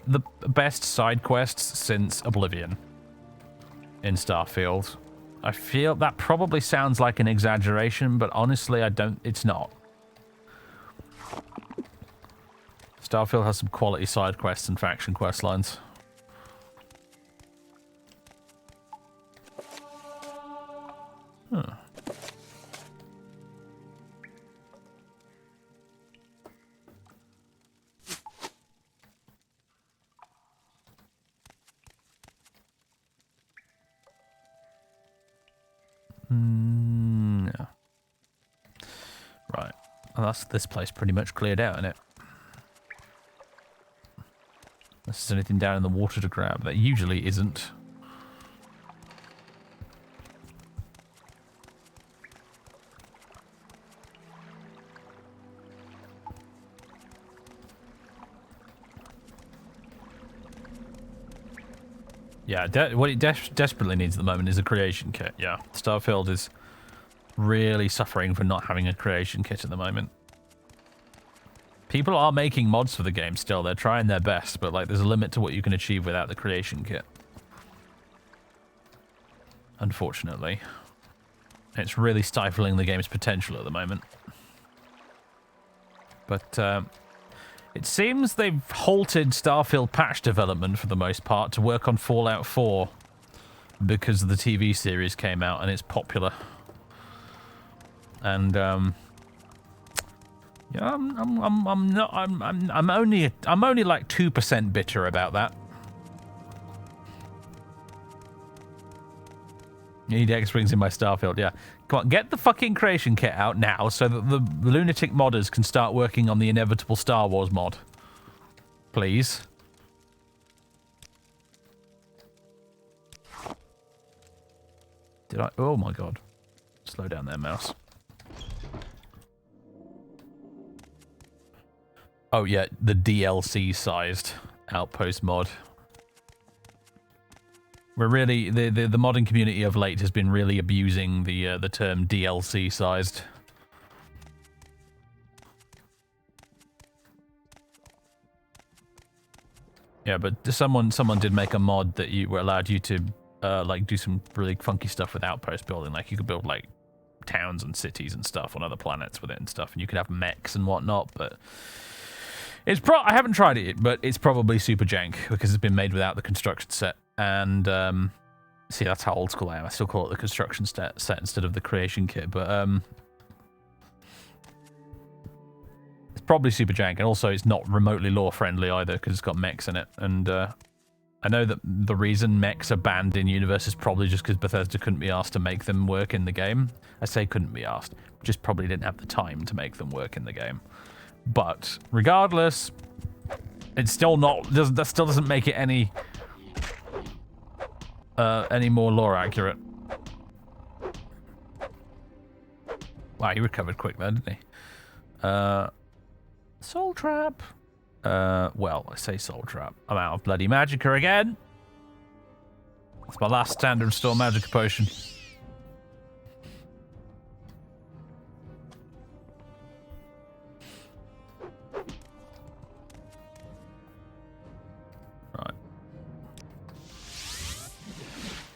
the best side quests since Oblivion in Starfield. I feel that probably sounds like an exaggeration, but honestly, it's not. Starfield has some quality side quests and faction quest lines. Huh. Yeah. Right. Well, that's this place pretty much cleared out, isn't it? Unless there's anything down in the water to grab. That usually isn't. Yeah, what it desperately needs at the moment is a creation kit. Yeah, Starfield is really suffering for not having a creation kit at the moment. People are making mods for the game still. They're trying their best, but like there's a limit to what you can achieve without the creation kit. Unfortunately. It's really stifling the game's potential at the moment. But it seems they've halted Starfield patch development for the most part to work on Fallout 4 because the TV series came out and it's popular. And yeah, I'm only like 2% bitter about that. You need X Wings in my Starfield, yeah. Come on, get the fucking creation kit out now so that the lunatic modders can start working on the inevitable Star Wars mod. Please. Did I? Oh my god. Slow down there, mouse. Oh yeah, the DLC-sized outpost mod. We're really the modding community of late has been really abusing the term DLC sized. Yeah, but someone did make a mod that you were allowed you to like do some really funky stuff with outpost building. Like you could build like towns and cities and stuff on other planets with it and stuff, and you could have mechs and whatnot. But it's I haven't tried it yet, but it's probably super jank because it's been made without the construction set. And see, that's how old school I am. I still call it the construction set instead of the creation kit, but it's probably super jank, and also it's not remotely lore friendly either because it's got mechs in it. And I know that the reason mechs are banned in universe is probably just because Bethesda couldn't be asked to make them work in the game. I say couldn't be asked, just probably didn't have the time to make them work in the game. But regardless, it's still not. That still doesn't make it any more lore accurate. Wow, he recovered quick there, didn't he? Soul Trap. Well, I say Soul Trap. I'm out of bloody Magicka again. It's my last standard store Magicka potion. Right.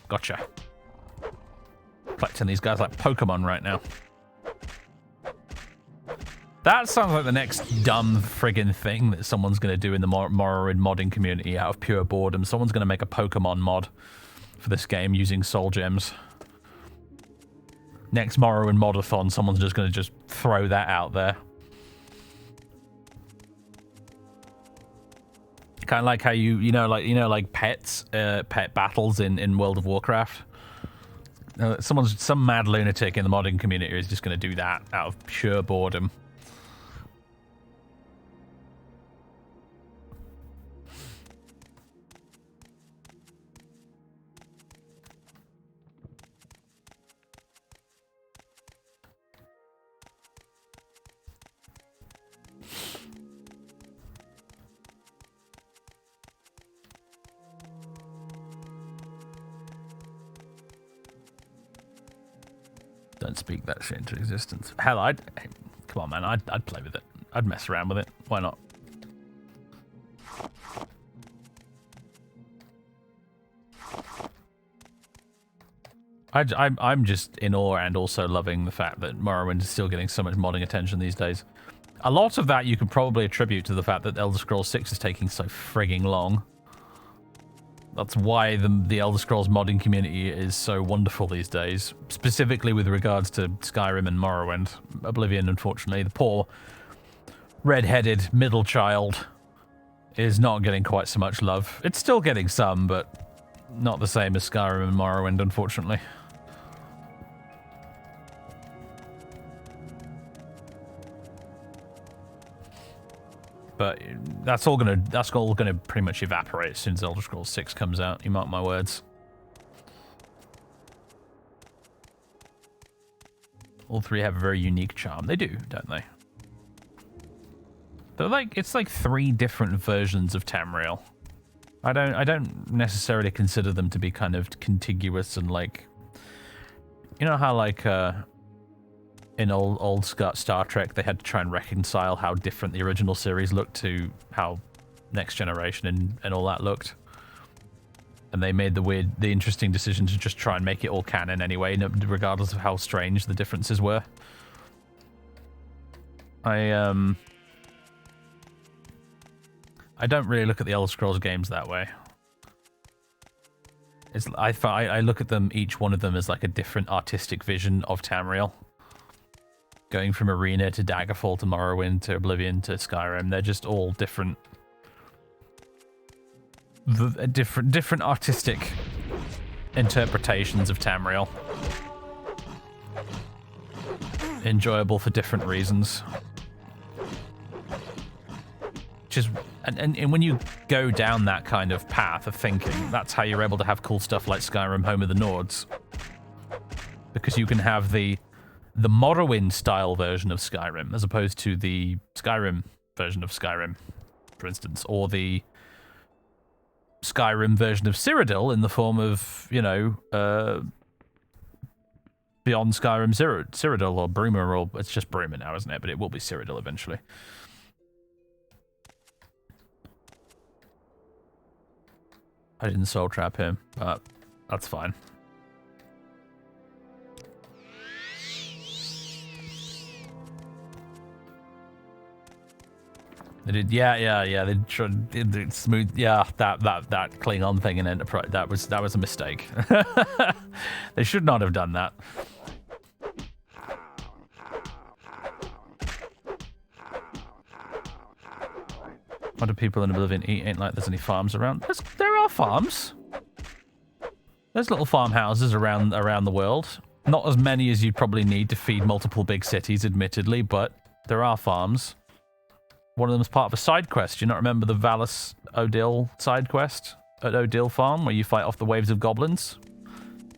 Gotcha. Collecting these guys like Pokemon right now. That sounds like the next dumb friggin' thing that someone's going to do in the Morrowind modding community out of pure boredom. Someone's going to make a Pokemon mod for this game using soul gems. Next Morrowind modathon, someone's just going to just throw that out there. Kind of like how like pets, pet battles in World of Warcraft. Some mad lunatic in the modding community is just going to do that out of pure boredom. Don't speak that shit into existence. Hell, come on, man. I'd play with it. I'd mess around with it. Why not? I'm just in awe and also loving the fact that Morrowind is still getting so much modding attention these days. A lot of that you could probably attribute to the fact that Elder Scrolls 6 is taking so frigging long. That's why the Elder Scrolls modding community is so wonderful these days, specifically with regards to Skyrim and Morrowind. Oblivion, unfortunately, the poor red-headed middle child is not getting quite so much love. It's still getting some, but not the same as Skyrim and Morrowind, unfortunately. But that's all gonna pretty much evaporate as soon as Elder Scrolls 6 comes out. You mark my words. All three have a very unique charm. They do, don't they? It's like 3 different versions of Tamriel. I don't necessarily consider them to be kind of contiguous and like, you know how like in old Star Trek, they had to try and reconcile how different the original series looked to how Next Generation and all that looked. And they made the interesting decision to just try and make it all canon anyway, regardless of how strange the differences were. I don't really look at the Elder Scrolls games that way. I look at them, each one of them, as like a different artistic vision of Tamriel. Going from Arena to Daggerfall to Morrowind to Oblivion to Skyrim, they're just all different artistic interpretations of Tamriel. Enjoyable for different reasons. And when you go down that kind of path of thinking, that's how you're able to have cool stuff like Skyrim, Home of the Nords. Because you can have the Morrowind style version of Skyrim as opposed to the Skyrim version of Skyrim, for instance, or the Skyrim version of Cyrodiil in the form of, you know, Beyond Skyrim Cyrodiil or Bruma, or it's just Bruma now, isn't it? But it will be Cyrodiil eventually. I didn't soul trap him, but that's fine. They did, yeah. They tried smooth, yeah. That Klingon thing in Enterprise, that was a mistake. They should not have done that. What do people in Oblivion eat? Ain't like there's any farms around. There are farms. There's little farmhouses around the world. Not as many as you'd probably need to feed multiple big cities, admittedly, but there are farms. One of them is part of a side quest. Do you not remember the Valis Odil side quest at Odil Farm, where you fight off the waves of goblins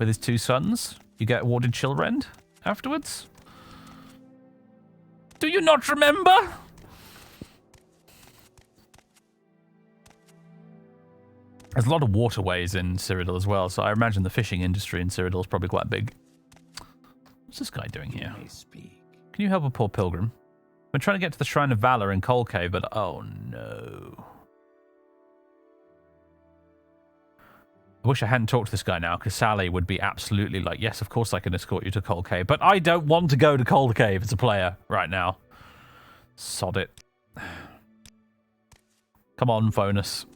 with his 2 sons? You get awarded Chillrend afterwards. Do you not remember? There's a lot of waterways in Cyrodiil as well, so I imagine the fishing industry in Cyrodiil is probably quite big. What's this guy doing here? Can you help a poor pilgrim? We're trying to get to the Shrine of Valor in Cold Cave, but oh no. I wish I hadn't talked to this guy now, because Sally would be absolutely like, yes, of course I can escort you to Cold Cave, but I don't want to go to Cold Cave as a player right now. Sod it. Come on, phone us.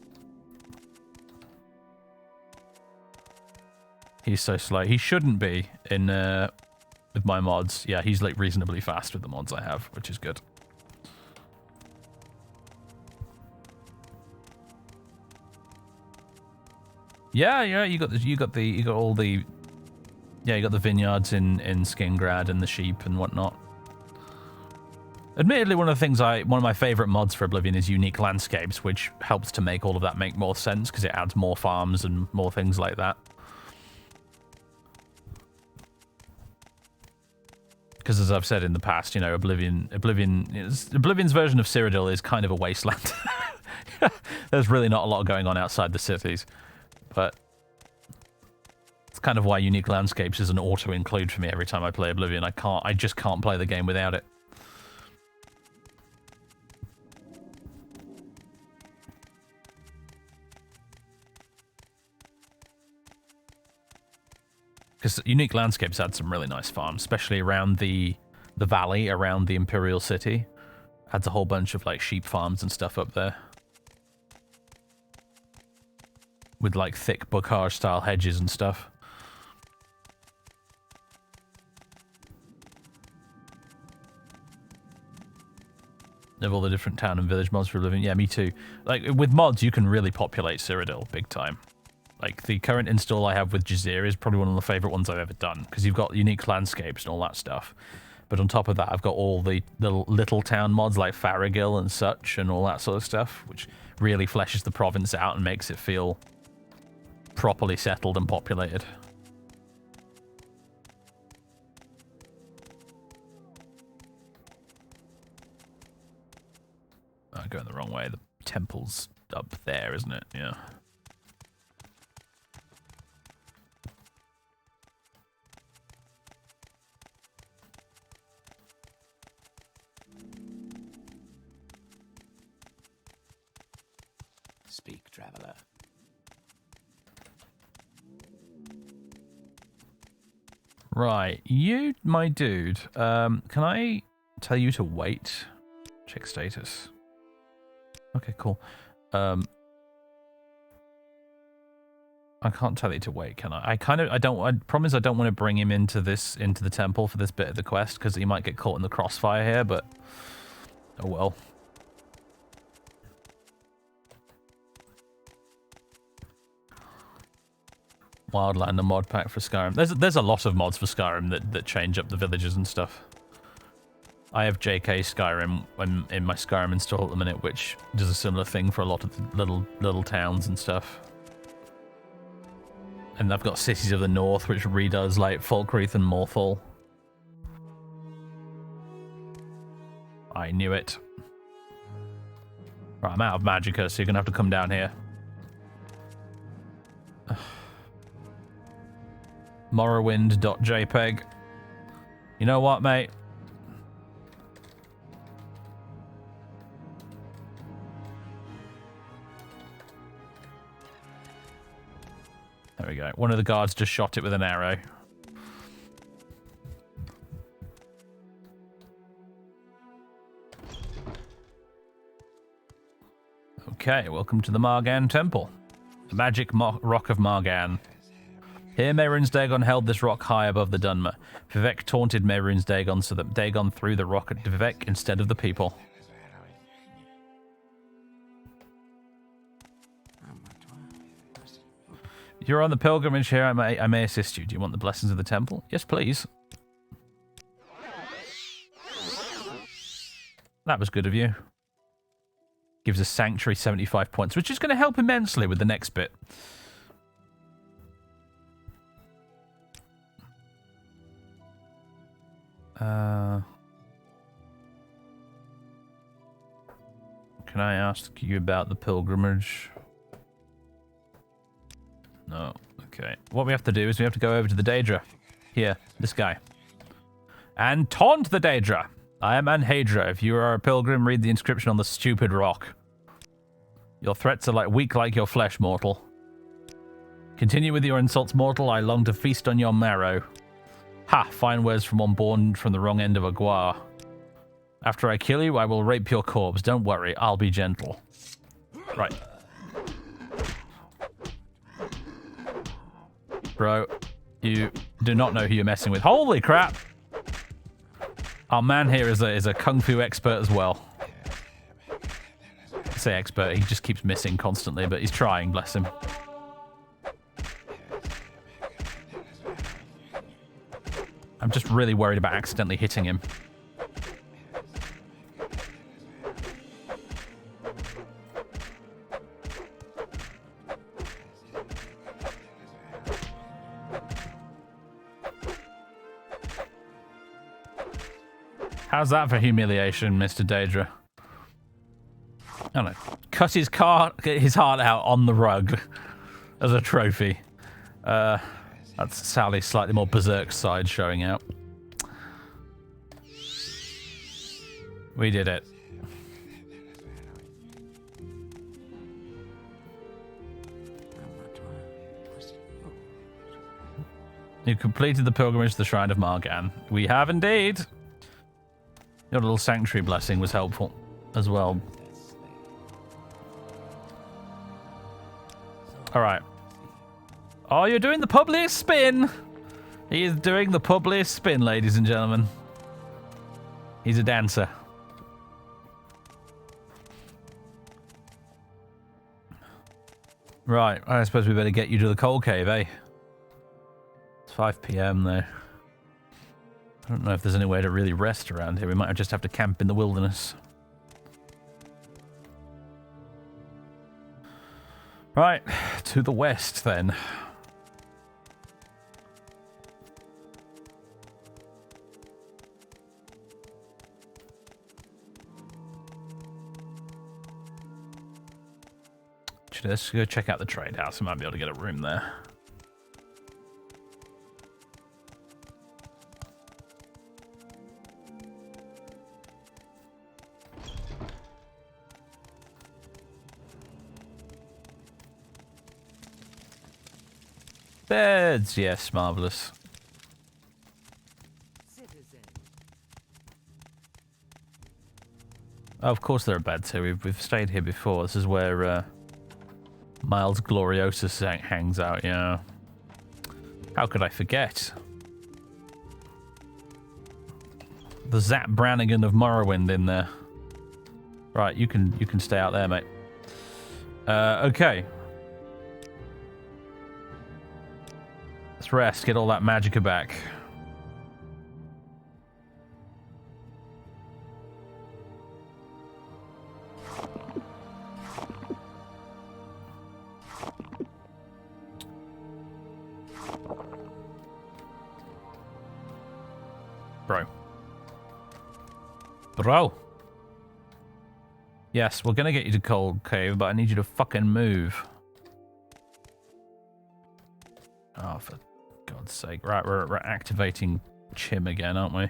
He's so slow. He shouldn't be in with my mods. Yeah, he's like reasonably fast with the mods I have, which is good. Yeah, you got all the vineyards in Skingrad and the sheep and whatnot. Admittedly, one of my favorite mods for Oblivion is unique landscapes, which helps to make all of that make more sense because it adds more farms and more things like that. Because as I've said in the past, you know, Oblivion's version of Cyrodiil is kind of a wasteland. There's really not a lot going on outside the cities, but it's kind of why unique landscapes is an auto-include for me every time I play Oblivion. I just can't play the game without it. Because unique landscapes add some really nice farms, especially around the valley, around the Imperial City. Adds a whole bunch of like sheep farms and stuff up there. With like thick bocage style hedges and stuff. Of all the different town and village mods for living. Yeah, me too. Like with mods, you can really populate Cyrodiil big time. Like, the current install I have with Jazeera is probably one of the favourite ones I've ever done, because you've got unique landscapes and all that stuff. But on top of that, I've got all the little town mods like Faragil and such, and all that sort of stuff, which really fleshes the province out and makes it feel properly settled and populated. I'm going the wrong way. The temple's up there, isn't it? Yeah. Speak, traveler. Right, you, my dude, can I tell you to wait? Check status. Okay, cool. I can't tell you to wait, can I? I promise I don't want to bring him into the temple for this bit of the quest, because he might get caught in the crossfire here, but oh well. Wildlander mod pack for Skyrim. There's a lot of mods for Skyrim that change up the villages and stuff. I have JK Skyrim in my Skyrim install at the minute, which does a similar thing for a lot of the little towns and stuff. And I've got Cities of the North, which redoes like Falkreath and Morthal. I knew it. Right, I'm out of Magicka, so you're gonna have to come down here. Morrowind.jpg. You know what, mate? There we go. One of the guards just shot it with an arrow. Okay, welcome to the Margan Temple. The magic rock of Margan. Here Mehrunes Dagon held this rock high above the Dunmer. Vivek taunted Mehrunes Dagon so that Dagon threw the rock at Vivek instead of the people. You're on the pilgrimage here, I may assist you. Do you want the blessings of the temple? Yes, please. That was good of you. Gives us Sanctuary 75 points, which is going to help immensely with the next bit. Can I ask you about the pilgrimage? No. Okay. What we have to do is we have to go over to the Daedra. Here, this guy. And taunt the Daedra. I am Anhedra. If you are a pilgrim, read the inscription on the stupid rock. Your threats are weak like your flesh, mortal. Continue with your insults, mortal. I long to feast on your marrow. Ha! Fine words from one born from the wrong end of a guar. After I kill you, I will rape your corpse. Don't worry, I'll be gentle. Right. Bro, you do not know who you're messing with. Holy crap! Our man here is a kung fu expert as well. I say expert, he just keeps missing constantly, but he's trying, bless him. I'm just really worried about accidentally hitting him. How's that for humiliation, Mr. Daedra? I don't know. Cut his heart out on the rug as a trophy. That's Sally's slightly more berserk side showing out. We did it. You completed the pilgrimage to the Shrine of Margan. We have indeed. Your little sanctuary blessing was helpful as well. Alright. Oh, you're doing the Publius spin! He is doing the Publius spin, ladies and gentlemen. He's a dancer. Right, I suppose we better get you to the coal cave, eh? It's 5 PM though. I don't know if there's any way to really rest around here. We might just have to camp in the wilderness. Right, to the west then. Let's go check out the trade house. I might be able to get a room there. Beds, yes, marvelous. Oh, of course there are beds here. We've stayed here before. This is where Miles Gloriosus hangs out, yeah. How could I forget? The Zap Brannigan of Morrowind in there. Right, you can stay out there, mate. Okay. Let's rest, get all that magicka back. Bro. Yes, we're gonna get you to Cold Cave, but I need you to fucking move. Oh, for God's sake. Right, we're activating Chim again, aren't we?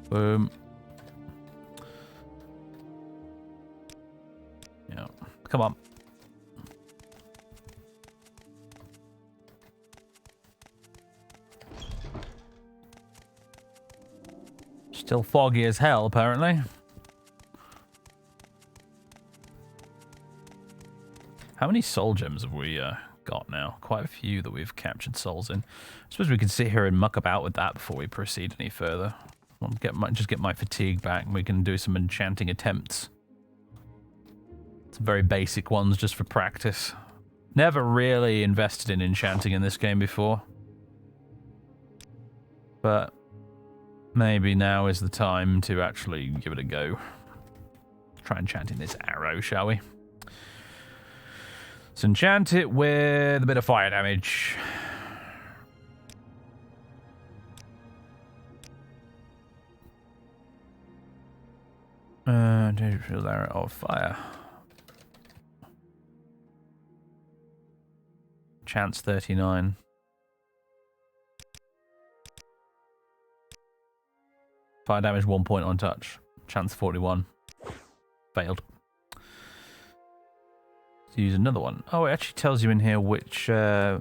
Boom. Yeah. Come on. Still foggy as hell, apparently. How many soul gems have we got now? Quite a few that we've captured souls in. I suppose we could sit here and muck about with that before we proceed any further. I'll just get my fatigue back and we can do some enchanting attempts. Some very basic ones just for practice. Never really invested in enchanting in this game before. But maybe now is the time to actually give it a go. Let's try enchanting this arrow, shall we? Let's enchant it with a bit of fire damage. Field arrow of fire. Chance 39. Fire damage 1 point on touch. Chance 41. Failed. Let's use another one. Oh, it actually tells you in here which how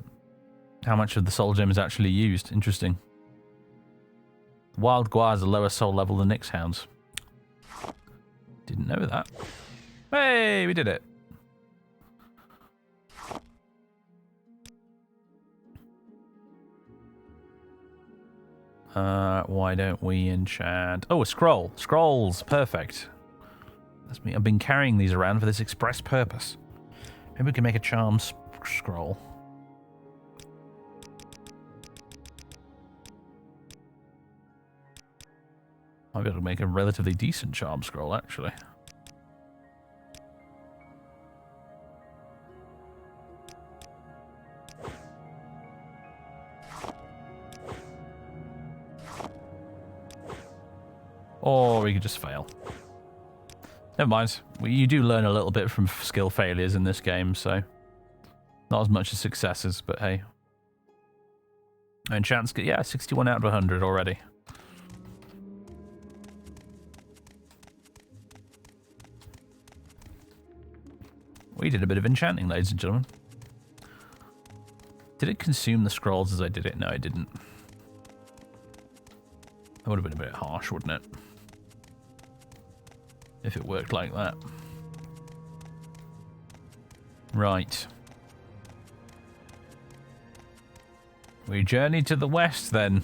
much of the soul gem is actually used. Interesting. Wild Guar is a lower soul level than Nyx Hounds. Didn't know that. Hey, we did it. Why don't we enchant... Oh, a scroll. Scrolls. Perfect. That's me. I've been carrying these around for this express purpose. Maybe we can make a charm scroll. Might be able to make a relatively decent charm scroll, actually. Or we could just fail. Never mind. You do learn a little bit from skill failures in this game, so... Not as much as successes, but hey. And chance... Yeah, 61 out of 100 already. We did a bit of enchanting, ladies and gentlemen. Did it consume the scrolls as I did it? No, it didn't. That would have been a bit harsh, wouldn't it? If it worked like that. Right. We journey to the west, then.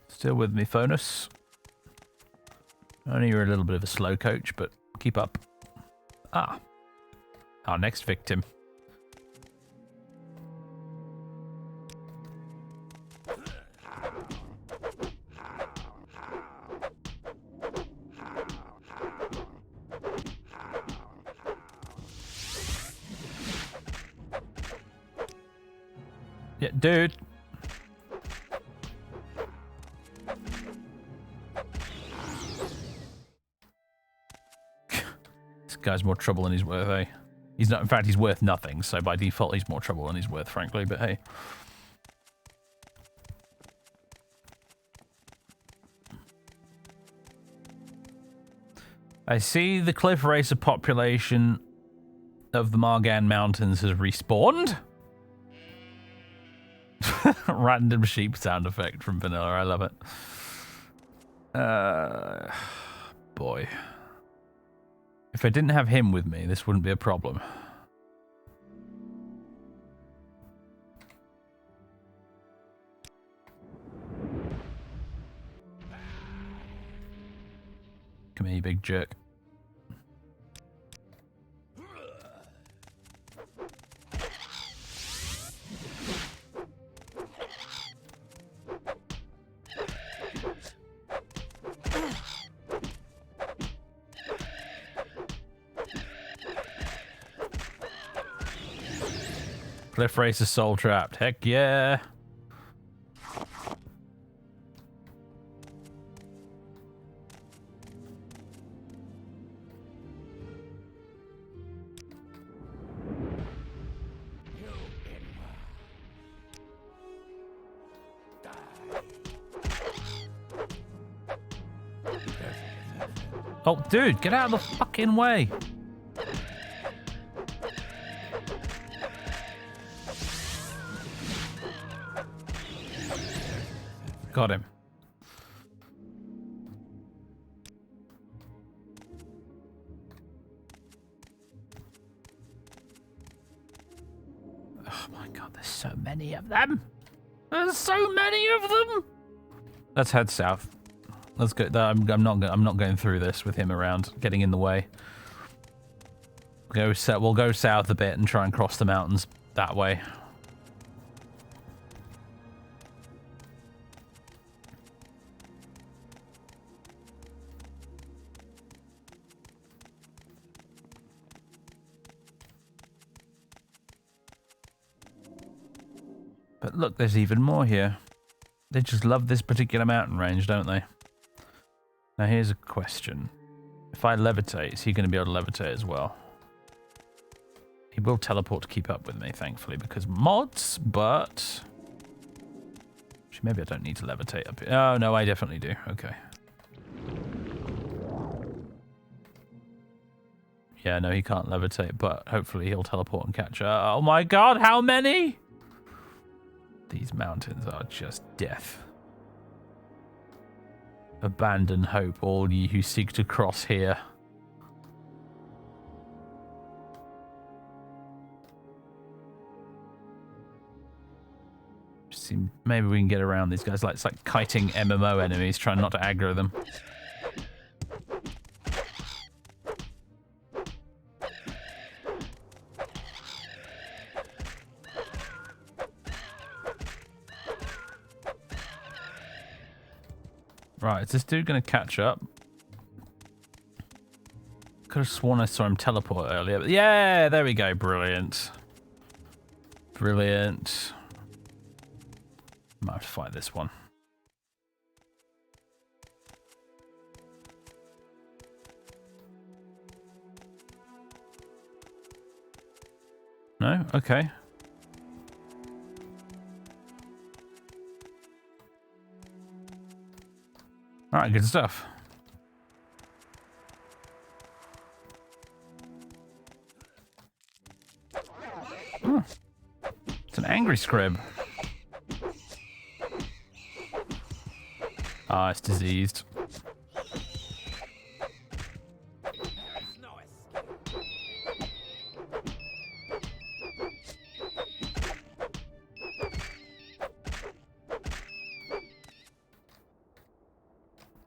Still with me, Fonus. I know you're a little bit of a slow coach, but keep up. Ah. Our next victim. Yeah, dude. This guy's more trouble than he's worth, eh? He's not, in fact, he's worth nothing, so by default he's more trouble than he's worth, frankly, but hey. I see the cliff racer population of the Margan Mountains has respawned. Random sheep sound effect from Vanilla, I love it. Boy. If I didn't have him with me, this wouldn't be a problem. Come here, you big jerk. Cliff Racer soul trapped. Heck yeah. Oh, dude, get out of the fucking way. Got him. Oh my god, there's so many of them. There's so many of them. Let's head south. Let's go. I'm not going through this with him around, getting in the way. We'll go south a bit and try and cross the mountains that way. But look, there's even more here. They just love this particular mountain range, don't they? Now here's a question. If I levitate, is he going to be able to levitate as well? He will teleport to keep up with me, thankfully, because mods, but... Actually, maybe I don't need to levitate up here. Oh, no, I definitely do. Okay. Yeah, no, he can't levitate, but hopefully he'll teleport and catch up. Oh my god, how many? These mountains are just death. Abandon hope, all ye who seek to cross here. Maybe we can get around these guys. It's like kiting MMO enemies, trying not to aggro them. Right, is this dude going to catch up? Could have sworn I saw him teleport earlier. But yeah, there we go. Brilliant. Brilliant. Might have to fight this one. No? Okay. Alright, good stuff. Oh. It's an angry scrib. Ah, it's diseased.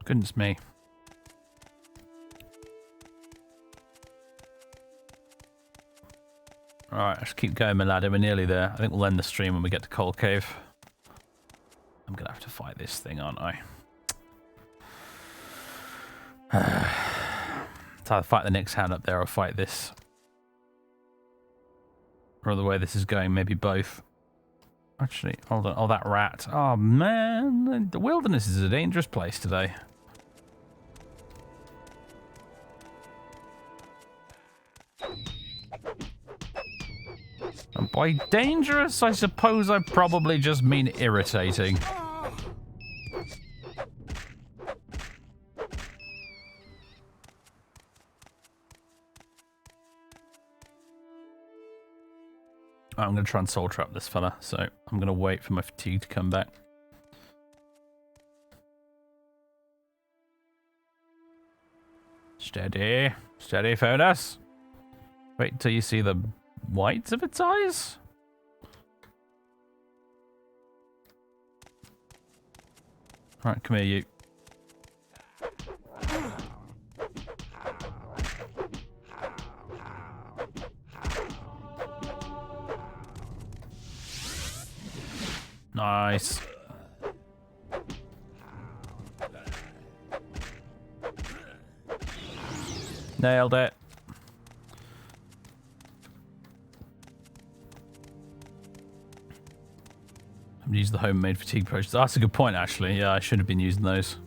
Goodness me. Alright, let's keep going, my lad. We're nearly there. I think we'll end the stream when we get to Coal Cave. I'm gonna have to fight this thing, aren't I? It's either fight the next hand up there or fight this. Or the way this is going, maybe both. Actually, hold on. Oh, that rat. Oh, man. The wilderness is a dangerous place today. And by dangerous, I suppose I probably just mean irritating. I'm going to try and soul trap this fella, so I'm going to wait for my fatigue to come back. Steady. Steady, Fodas. Wait until you see the whites of its eyes. Alright, come here, you. Nice. Nailed it. I'm using the homemade fatigue potions. Oh, that's a good point, actually. Yeah, I should have been using those.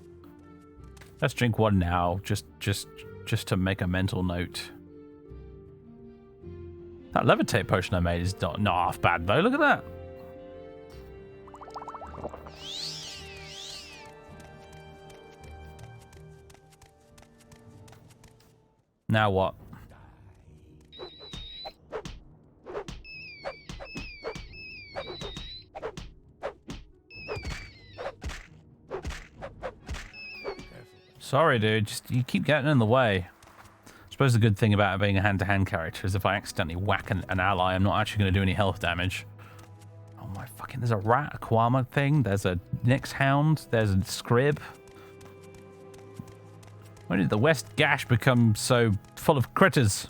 Let's drink one now, just to make a mental note. That levitate potion I made is not half bad, though. Look at that. Now what? Sorry, dude. Just you keep getting in the way. I suppose the good thing about it being a hand-to-hand character is if I accidentally whack an ally, I'm not actually going to do any health damage. Oh my fucking... There's a rat, a Kwama thing. There's a Nyx Hound. There's a Scrib. When did the West Gash become so full of critters?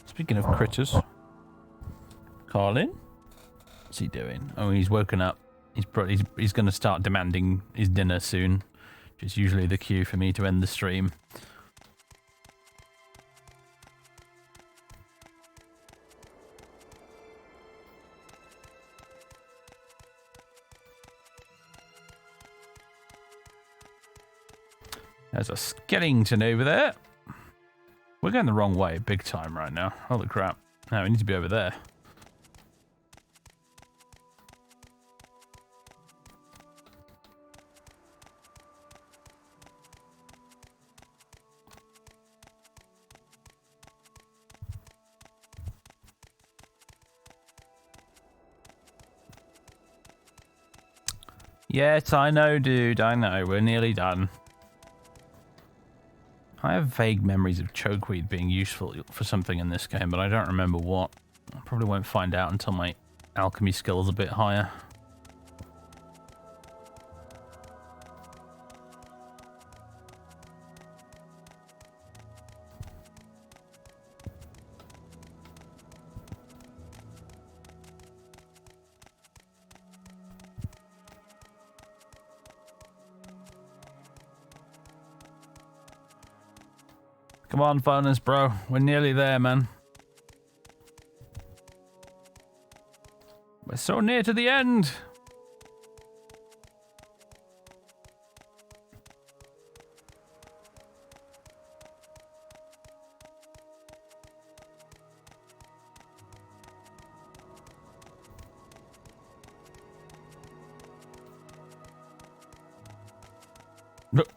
Speaking of critters, Carlin, what's he doing? Oh, he's woken up. He's going to start demanding his dinner soon, which is usually the cue for me to end the stream. There's a skeleton over there. We're going the wrong way big time right now. Holy crap. No, we need to be over there. Yes, I know, dude. I know. We're nearly done. I have vague memories of chokeweed being useful for something in this game, but I don't remember what. I probably won't find out until my alchemy skill is a bit higher. Come on, bonus, bro. We're nearly there, man. We're so near to the end. Look.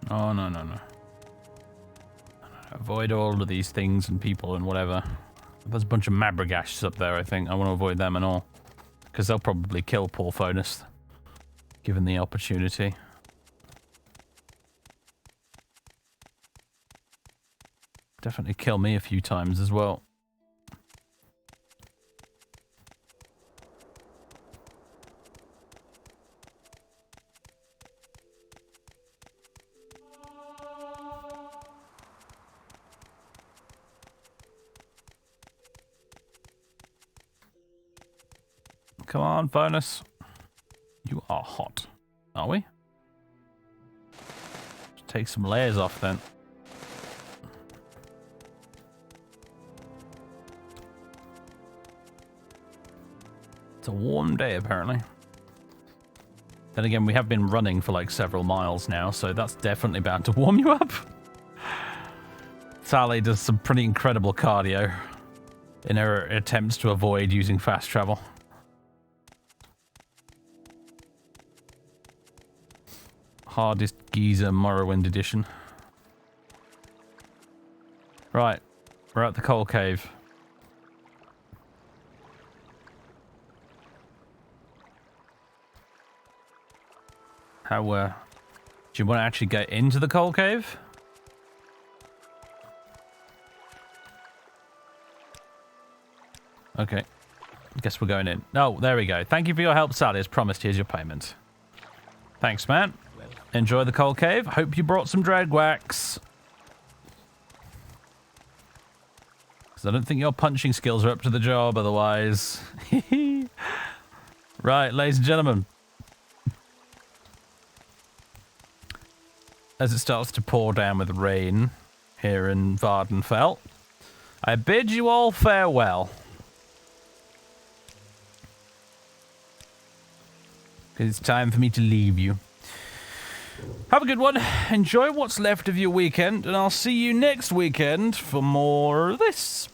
Oh, no, no, no. Avoid all of these things and people and whatever. There's a bunch of Mabragashs up there, I think. I want to avoid them and all. Because they'll probably kill poor Fonus, given the opportunity. Definitely kill me a few times as well. Come on, Fonus. You are hot. Are we? Just take some layers off then. It's a warm day, apparently. Then again, we have been running for like several miles now, so that's definitely bound to warm you up. Sally does some pretty incredible cardio in her attempts to avoid using fast travel. Hardest geezer Morrowind edition. Right, we're at the coal cave. How, do you want to actually get into the coal cave? Okay. Guess we're going in. Oh, there we go. Thank you for your help, Sally. As promised, here's your payment. Thanks, man. Enjoy the coal cave. Hope you brought some drag wax. Because I don't think your punching skills are up to the job otherwise. Right, ladies and gentlemen. As it starts to pour down with rain here in Vardenfell, I bid you all farewell. It's time for me to leave you. Have a good one. Enjoy what's left of your weekend, and I'll see you next weekend for more of this.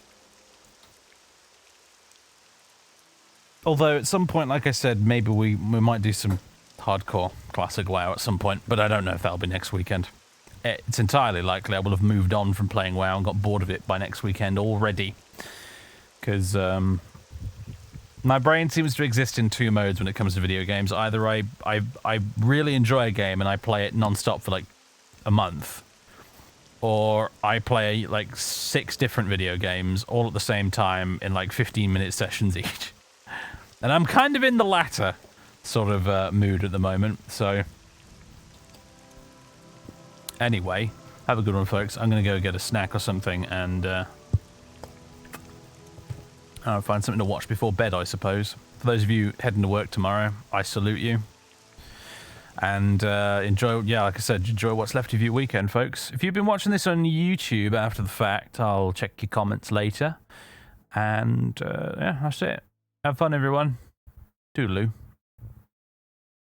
Although at some point, like I said, maybe we might do some hardcore classic WoW at some point, but I don't know if that'll be next weekend. It's entirely likely I will have moved on from playing WoW and got bored of it by next weekend already. Because my brain seems to exist in two modes when it comes to video games. Either I really enjoy a game and I play it non-stop for like a month, or I play like 6 different video games all at the same time in like 15-minute sessions each. And I'm kind of in the latter sort of mood at the moment, so anyway, have a good one, folks. I'm going to go get a snack or something, and Find something to watch before bed, I suppose. For those of you heading to work tomorrow, I salute you. And enjoy, yeah, like I said, enjoy what's left of your weekend, folks. If you've been watching this on YouTube after the fact, I'll check your comments later. And yeah, that's it. Have fun, everyone. Toodaloo.